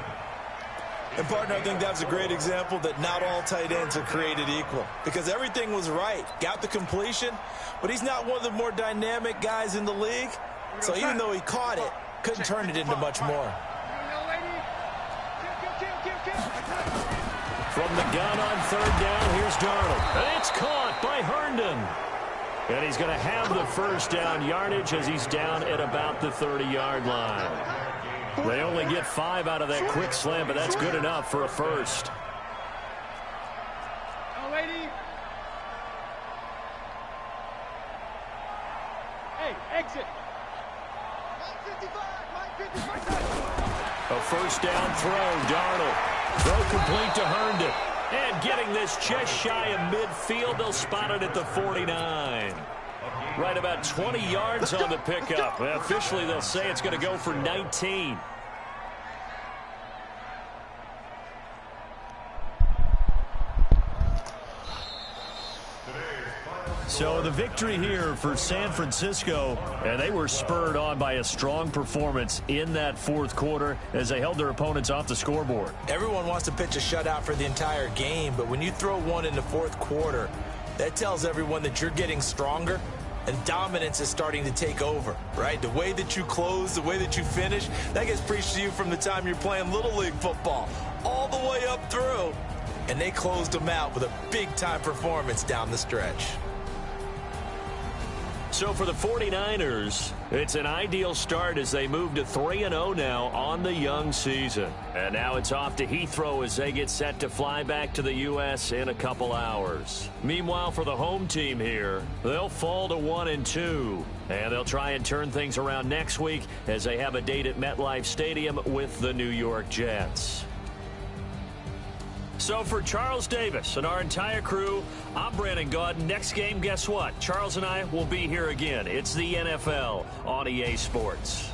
Speaker 3: And, partner, I think that's a great example that not all tight ends are created equal. Because everything was right. Got the completion, but he's not one of the more dynamic guys in the league. So even though he caught it, couldn't turn it into much more.
Speaker 1: From the gun on 3rd down, here's Darnold. And it's caught by Herndon. And he's going to have the 1st down yardage as he's down at about the 30-yard line. They only get 5 out of that quick slam, but that's good enough for a 1st.
Speaker 6: Exit.
Speaker 1: A first down throw, Darnold. Throw complete to Herndon. And getting this just shy of midfield, they'll spot it at the 49. Right about 20 yards on the pickup. Officially, they'll say it's going to go for 19. So the victory here for San Francisco, and they were spurred on by a strong performance in that fourth quarter as they held their opponents off the scoreboard.
Speaker 3: Everyone wants to pitch a shutout for the entire game, but when you throw one in the fourth quarter, that tells everyone that you're getting stronger and dominance is starting to take over, right? The way that you close, the way that you finish, that gets preached to you from the time you're playing Little League football all the way up through. And they closed them out with a big-time performance down the stretch.
Speaker 1: So for the 49ers, it's an ideal start as they move to 3-0 now on the young season. And now it's off to Heathrow as they get set to fly back to the U.S. in a couple hours. Meanwhile, for the home team here, they'll fall to 1-2. And they'll try and turn things around next week as they have a date at MetLife Stadium with the New York Jets. So for Charles Davis and our entire crew, I'm Brandon Gaudin. Next game, guess what? Charles and I will be here again. It's the NFL on EA Sports.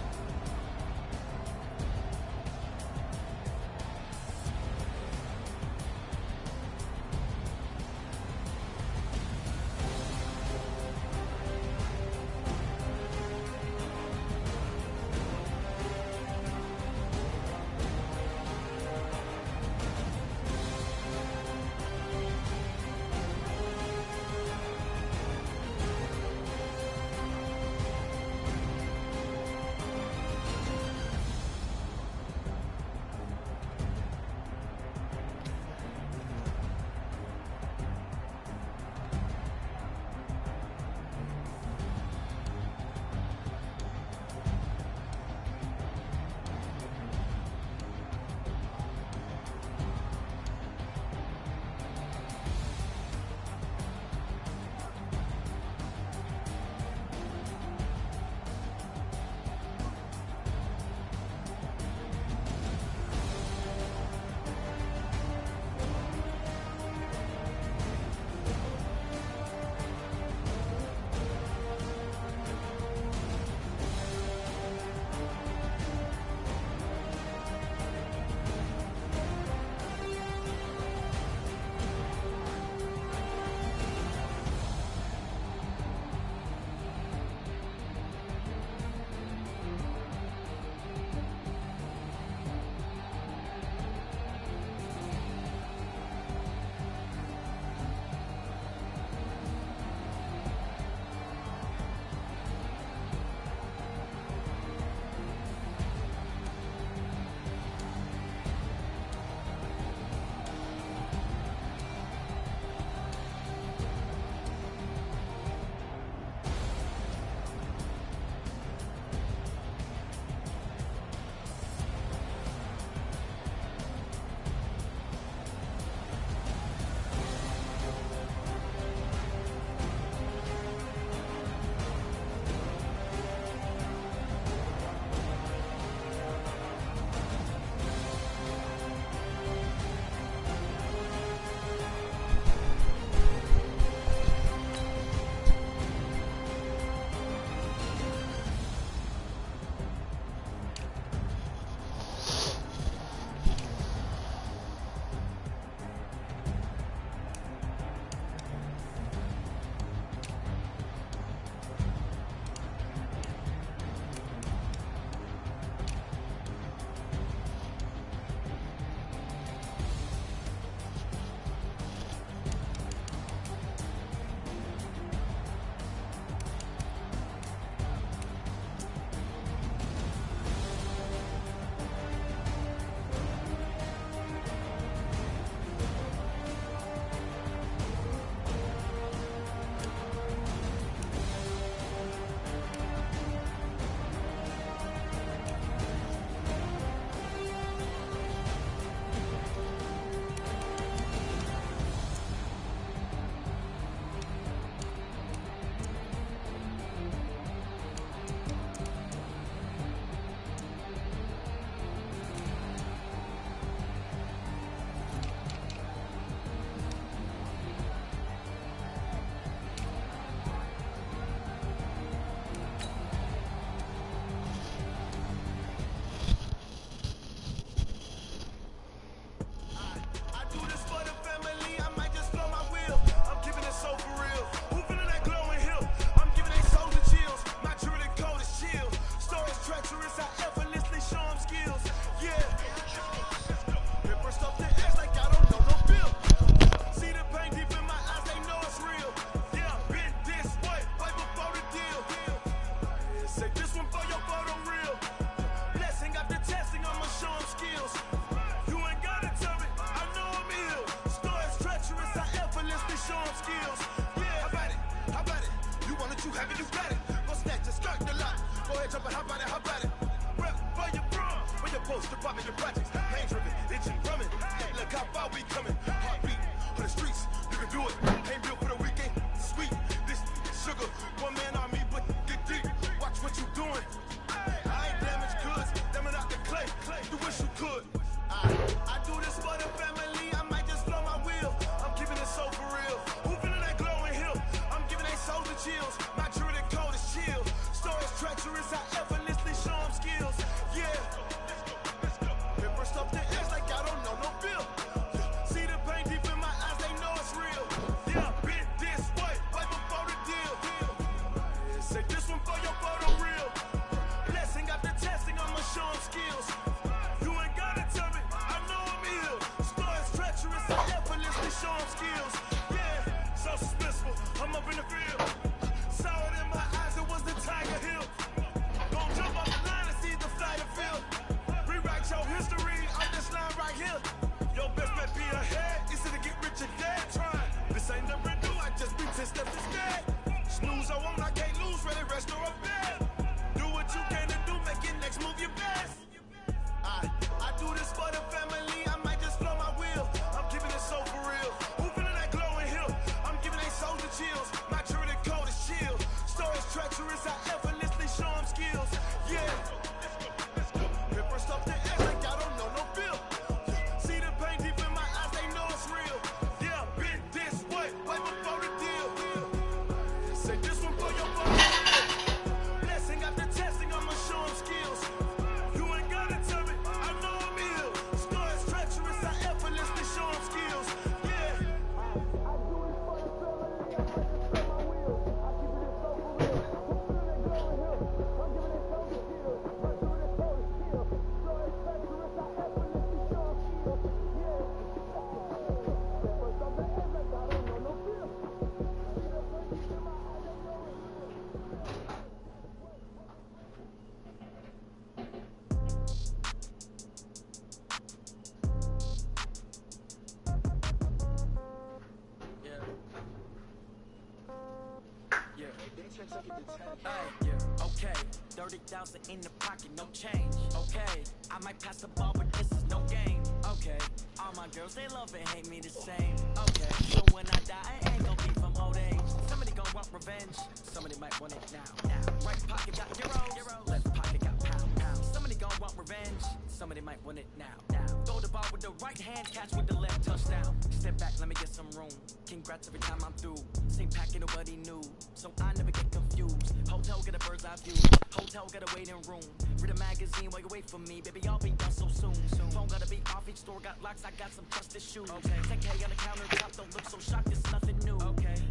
Speaker 7: Okay, 30,000 in the pocket, no change. Okay, I might pass the ball, but this is no game. Okay, all my girls, they love and hate me the same. Okay, so when I die, I ain't gon' be from old age. Somebody gon' want revenge, somebody might want it now. Right pocket got euros, left pocket got pound. Somebody gon' want revenge, somebody might want it now. Throw the ball with the right hand, catch with the left, touchdown. Step back, let me get some room. Congrats every time I'm through. Same packet, nobody knew, so I never get confused. Hotel get a bird's eye view. Hotel got a waiting room. Read a magazine while you wait for me, baby. I'll be done so soon. Phone gotta be off. Each store got locks. I got some trusted shoes. 10K on the countertop. Don't look so shocked. It's nothing new.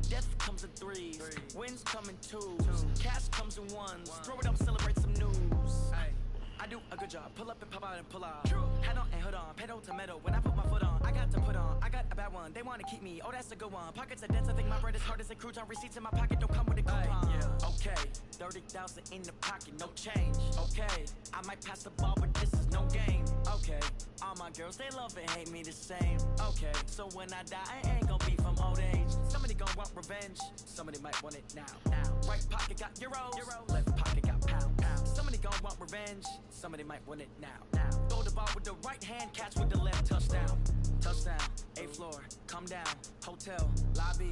Speaker 7: Death comes in threes. Wins come in twos. Cash comes in ones. Throw it up, celebrate some news. I do a good job. Pull up and pop out and pull out. Head on and hood on. Pedal to metal. When I put my foot on, I got to put on. I got a bad one. They want to keep me. Oh, that's a good one. Pockets are dense. I think my bread is hard as a crouton. Receipts in my pocket don't come with a coupon. Okay, 30,000 in the pocket, no change. Okay, I might pass the ball, but this is no game. Okay, all my girls, they love and hate me the same. Okay, so when I die, I ain't gon' be from old age. Somebody gon' want revenge. Somebody might want it now. Right pocket got euros. Left pocket got pound. Somebody gon' want revenge. Somebody might want it now. Throw the ball with the right hand, catch with the left, touchdown. Touchdown, 8th floor, come down. Hotel, lobby.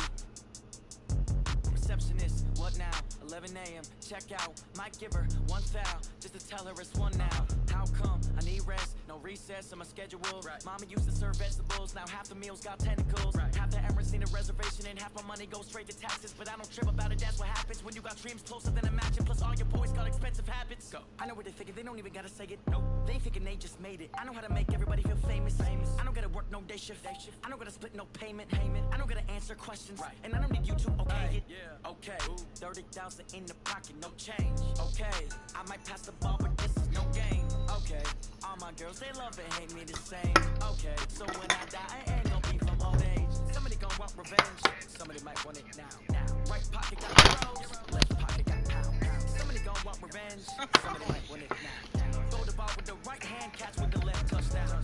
Speaker 7: Receptionist, what now? 11 a.m. Check out. Might give her one foul just to tell her it's one now. How come? I need rest, no recess on my schedule. Mama used to serve vegetables, now half the meals got tentacles. Half the Emirates need a reservation and half my money goes straight to taxes. But I don't trip about it, that's what happens when you got dreams closer than imagine. Plus all your boys got expensive habits. Go. I know what they're thinking, they don't even gotta say it. Nope. They thinking they just made it. I know how to make everybody feel famous. I don't gotta work no day shift. I don't gotta split no payment. I don't gotta answer questions. And I don't need you to okay it. Okay, 30,000 in the pocket, no change. Okay, I might pass the ball, but this is no game. Okay, all my girls, they love and hate me the same. Okay, so when I die, I ain't gon' be from old age. Somebody gon' want revenge, somebody might want it now. Right pocket got euros, left pocket got pound. Somebody gon' want revenge, somebody might want it now. Throw the ball with the right hand, catch with the left, touchdown.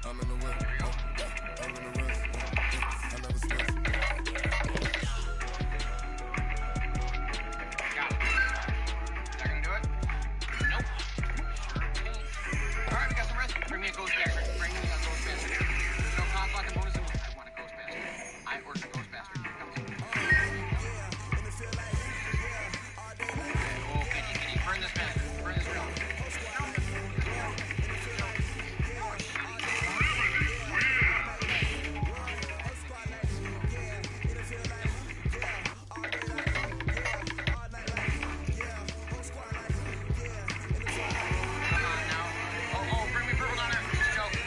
Speaker 2: I'm in the whip. I'm in the wrist. I never switch.
Speaker 8: Got it. Is that gonna do it? Nope. Alright, we got some rest. Bring me a Ghostbuster. Bring me a Ghostbuster. There's no cost lock and bonus. I want a Ghostbuster. I ordered a Ghostbuster. Here it comes. Oh, Kenny. Burn this bastard. Burn this real. Bring me purple down there. Just joke.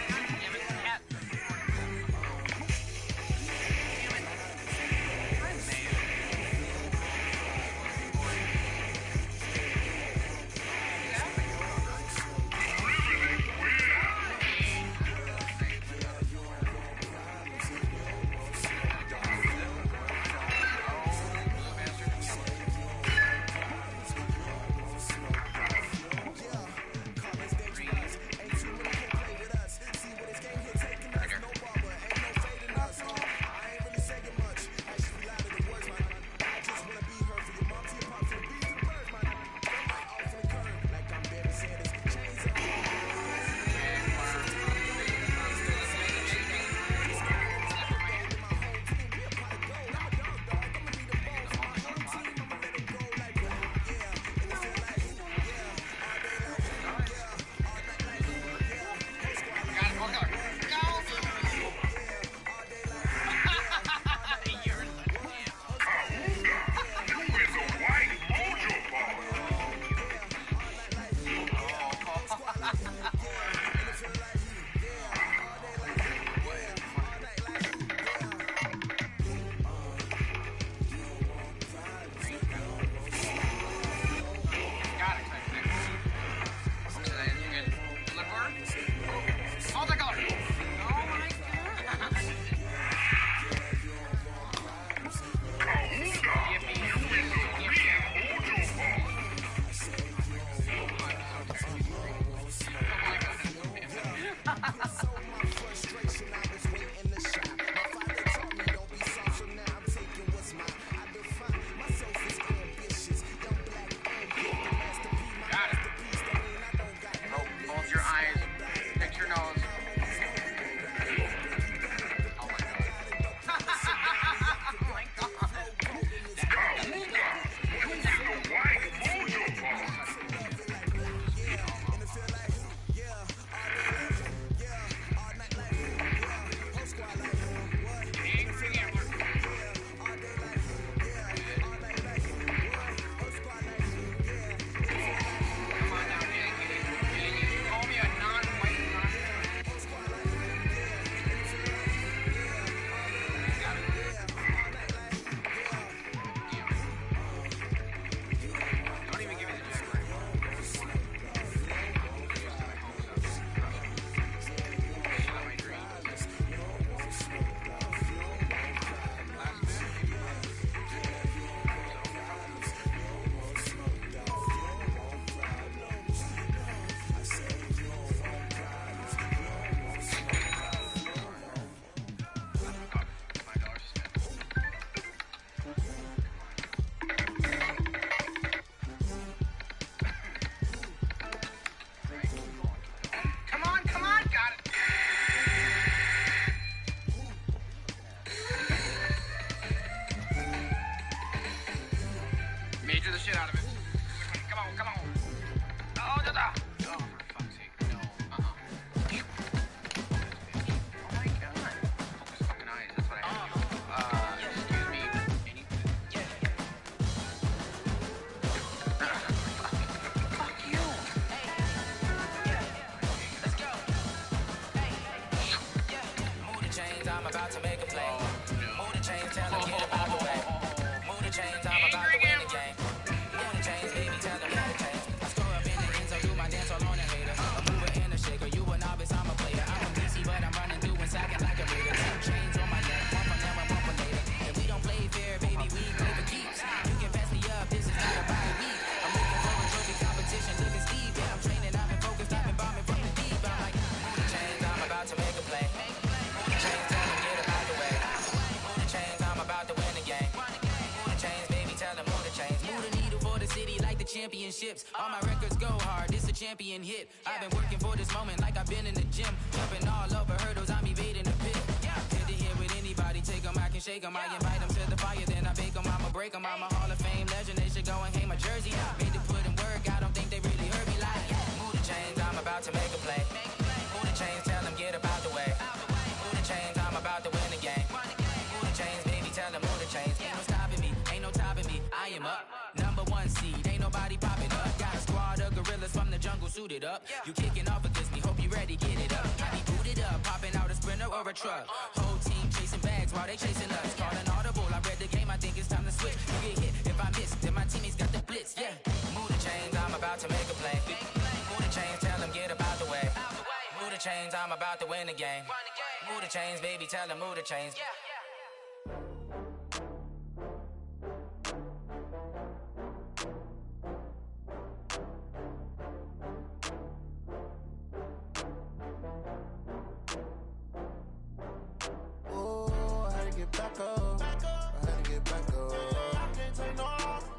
Speaker 9: chips. All my records go hard, this a champion hit. I've been working for this moment like I've been in the gym. Jumping all over hurdles, I'm evading the pit. Hit to hit with anybody, take them, I can shake them. I invite them to the fire, then I bake them, I'ma break them. I'm a Hall of Fame legend, they should go and hang my jersey. Made to put in work, I don't think they really heard me like. Move the chains, I'm about to make a play. Move the chains, tell them get up out the way. Move the chains, I'm about to win the game. Move the chains, baby, tell them move the chains. Ain't no stopping me, ain't no topping me, I am up. #1 seed, ain't nobody popping up. Got a squad of gorillas from the jungle suited up. You kicking off against me, hope you ready, get it up. I be booted up, popping out a Sprinter or a truck. Whole team chasing bags while they chasing us. Calling audible, I read the game, I think it's time to switch. You get hit, if I miss, then my teammates got the blitz, yeah. Move the chains, I'm about to make a play. Move the chains, tell them get up out the way. Move the chains, I'm about to win the game. Move the chains, baby, tell them move the chains.
Speaker 2: Back up. I had to get back up. I can't take no off.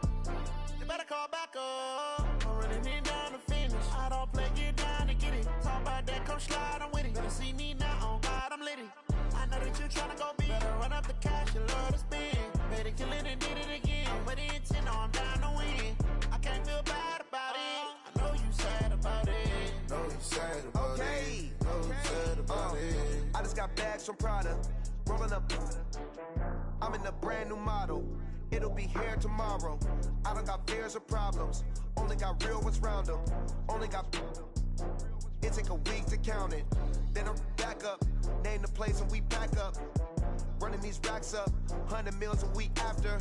Speaker 2: You better call back up. I'm running it down to finish. I don't play, get down to get it. Talk about that, come slide, I'm with it. Better see me now, on God, I'm litty. I know that you tryna go big. Better run up the cash, you love to spend. Better kill it and did it again. With the intent, no, I'm down to win. I can't feel bad about it. I know you sad about it. Know you sad about it. Know you sad about it.
Speaker 10: I just got bags from Prada. Rolling up, I'm in a brand new model. It'll be here tomorrow. I don't got fears or problems. Only got real ones round them. Only got. It take a week to count it. Then I'm back up. Name the place and we pack up. Running these racks up. 100 meals a week after.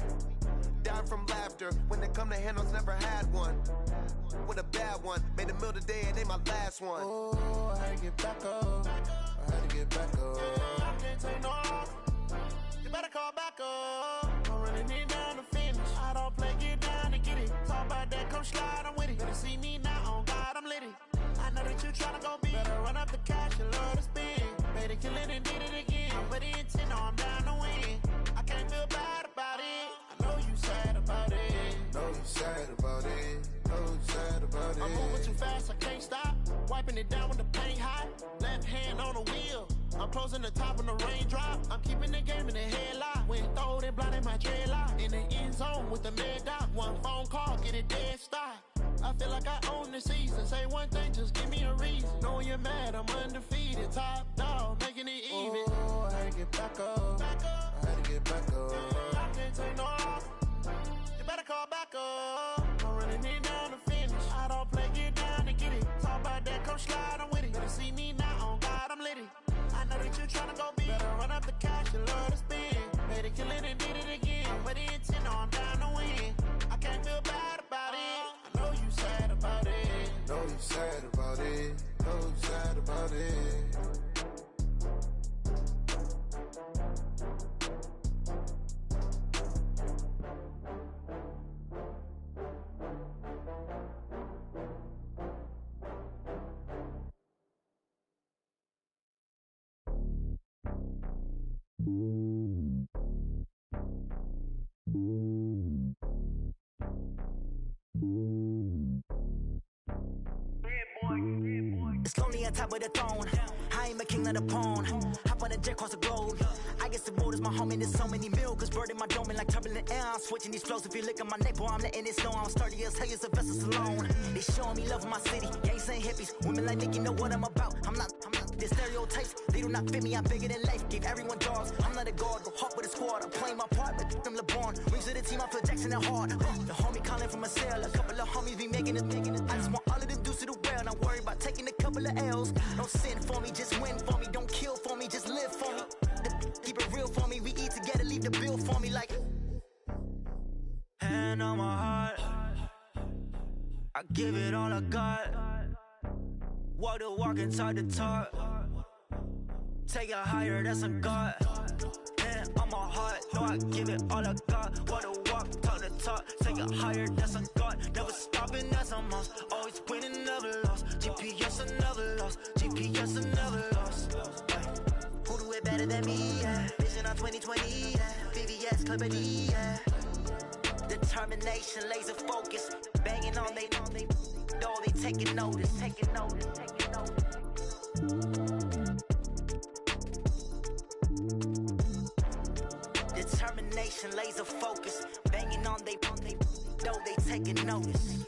Speaker 10: Down from laughter. When they come to handles, never had one. With a bad one. Made a meal today and ain't my last one.
Speaker 2: Oh, I had to get back up. I had to get back up. I can't take no off. You better call back up. I'm running it down to finish. I don't play, get down to get it. Talk about that, come slide, I'm with it. Better see me now, on God, I'm litty. I know that you tryna go big. Better run up the cash, you love to spend. Better kill it and did it again. With the intent, no, I'm down to win. I can't feel bad about it. I know you sad about it. Know you sad about it. Know you sad about it. I'm moving too fast, I can't stop. Wiping it down with the paint hot. Left hand on the wheel. I'm closing the top when the raindrop. I'm keeping the game in the headlock. When throwed and blinded my dreadlock. In the end zone with the mad dot. One phone call, get it dead stop. I feel like I own the season. Say one thing, just give me a reason. Knowing you're mad, I'm undefeated. Top dog, making it even. Oh, I had to get back up. I had to get back up. I can't take no off. You better call back up. I'm running it down to finish. I don't play, get down to get it. Talk about that, come slide, I'm with it. Better see me now, on God, I'm litty. I know that you tryna go big. Better run up the cash, you love to spend. Better kill it and did it again. With the intent, no, I'm down to win. I can't feel bad about it. I know you sad about it. Know you sad about it. Know you sad about it.
Speaker 7: It's lonely on top of the throne. I ain't a king of the pawn. Hop on a jet across the globe. I guess the road is my home and there's so many milkers birding my dome like turbulent air. I'm switching these flows. If you look at my neck, boy, I'm letting it snow. I'm sturdy as hell, as a vessel alone. They showing me love in my city. Gangs ain't hippies. Women like Nick, you know what I'm about. I'm not the stereotypes. They do not fit me. I'm bigger than life. Gave everyone dogs. I'm not a guard. Go hard with a squad. I'm playing my part, but them LeBron. Rings to the team. I feel Jackson and hard. The homie calling from a cell. A couple of homies be making it. I just want all of them dudes to do well. Not worry about taking a couple of L's. Don't sin for me, just win for me. Don't kill for me, just live for me. Keep it real for me. We eat together, leave the bill for me like. Hand on my heart, I give it all I got. Walk the walk and talk the talk. Take it higher, that's a God. Hand on my heart, know I give it all I got. Walk the walk, talk the talk. Take it higher, that's a God. Never stopping, that's a must. Always winning, never lost. GPS, I never lost. GPS, I never lost. Who do it better than me? Yeah. Vision on 2020. Yeah. VVS, Clipper D. Yeah. Determination, laser focus. Banging banging on they door, they taking notice. Determination, laser focus, banging on they door, they taking notice.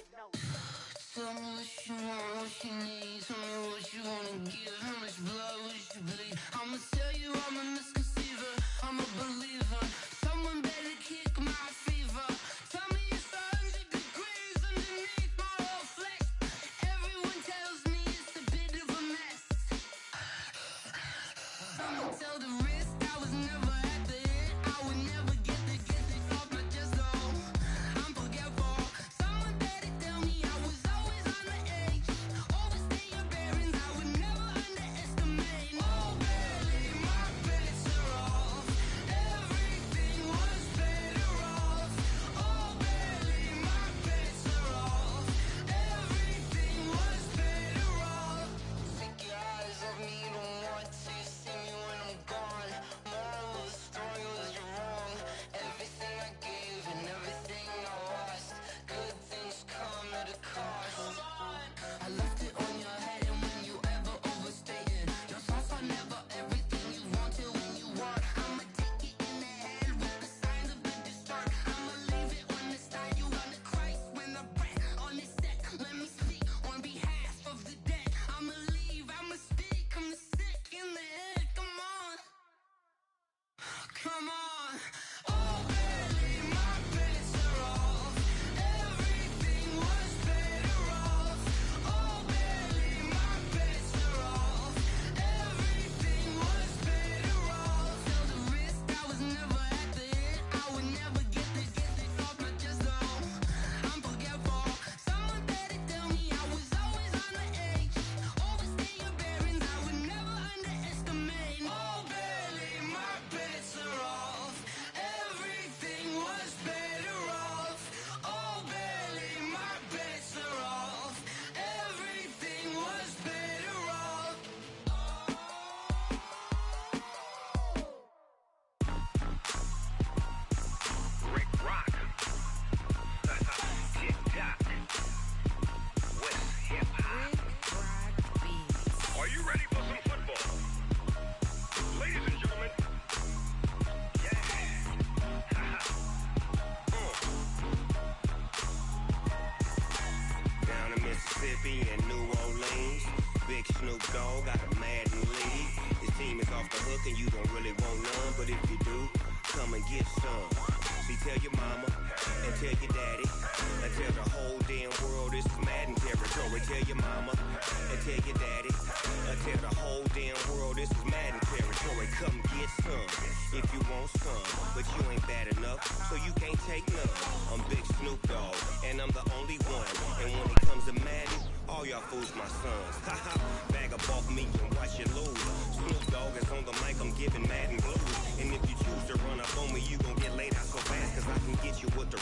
Speaker 9: Tell me what you want, what you need. Tell me what you wanna give. How much blood would you bleed? I'ma tell you I'm a misconceiver. I'm a believer. Someone better kick my fever. Tell me it's 100 degrees underneath my whole flesh. Everyone tells me it's a bit of a mess. I'ma tell the risk I was never at the end. I would never get the off my chest though. I'm forgetful. Someone better tell me I was always on the edge. Overstay your bearings, I would never underestimate. Oh baby, my bets are off. Everything was better off. Oh baby, my bets are off. Everything was better off. Take your eyes off me, don't want to see me when I'm gone. Moral of the story was you're wrong. Everything I gave and everything I lost. Good things come at a cost. I left it on your head, and when you ever overstay it, your thoughts are never everything you want till when you want. I'ma take it in the head with the signs of a distort. I'ma leave it on the side. You wanna Christ when the breath on this set. Let me speak on behalf of the dead. I'ma leave, I'ma speak. I'm the sick in the head. Come on. Come on. Oh baby, my bets are off. Everything was better off. Oh baby, my bets are off. Everything was better off. Tell the risk I was never at the end. I would never get this off my chest though. I'm forgetful. Someone better tell me I was always on the edge. Overstay your bearings, I would never underestimate. Oh baby, my bets are off. Everything was better off. Oh baby, my bets are off. Everything was better off.
Speaker 11: Rick Rock. Tick-tock. West hip-hop. Are you ready for some football? Ladies and gentlemen. Yeah. Down in Mississippi and New Orleans, Big Snoop Dogg got a Madden lead. His team is off the hook and you don't really want none, but if you do, come and get some. See, tell your mama and tell your daddy and tell the whole damn world this is Madden territory. Tell your mama and tell your daddy and tell the whole damn world this is Madden territory. Come get some if you want some, but you ain't bad enough, so you can't take none. I'm Big Snoop Dogg and I'm the only one, and when it comes to Madden, all y'all fools my sons. Haha, bag up off me and watch you lose. Snoop Dogg is on the mic, I'm giving Madden blues. And if you choose to run up on me, you gon' get laid out so fast, cause I can get you with the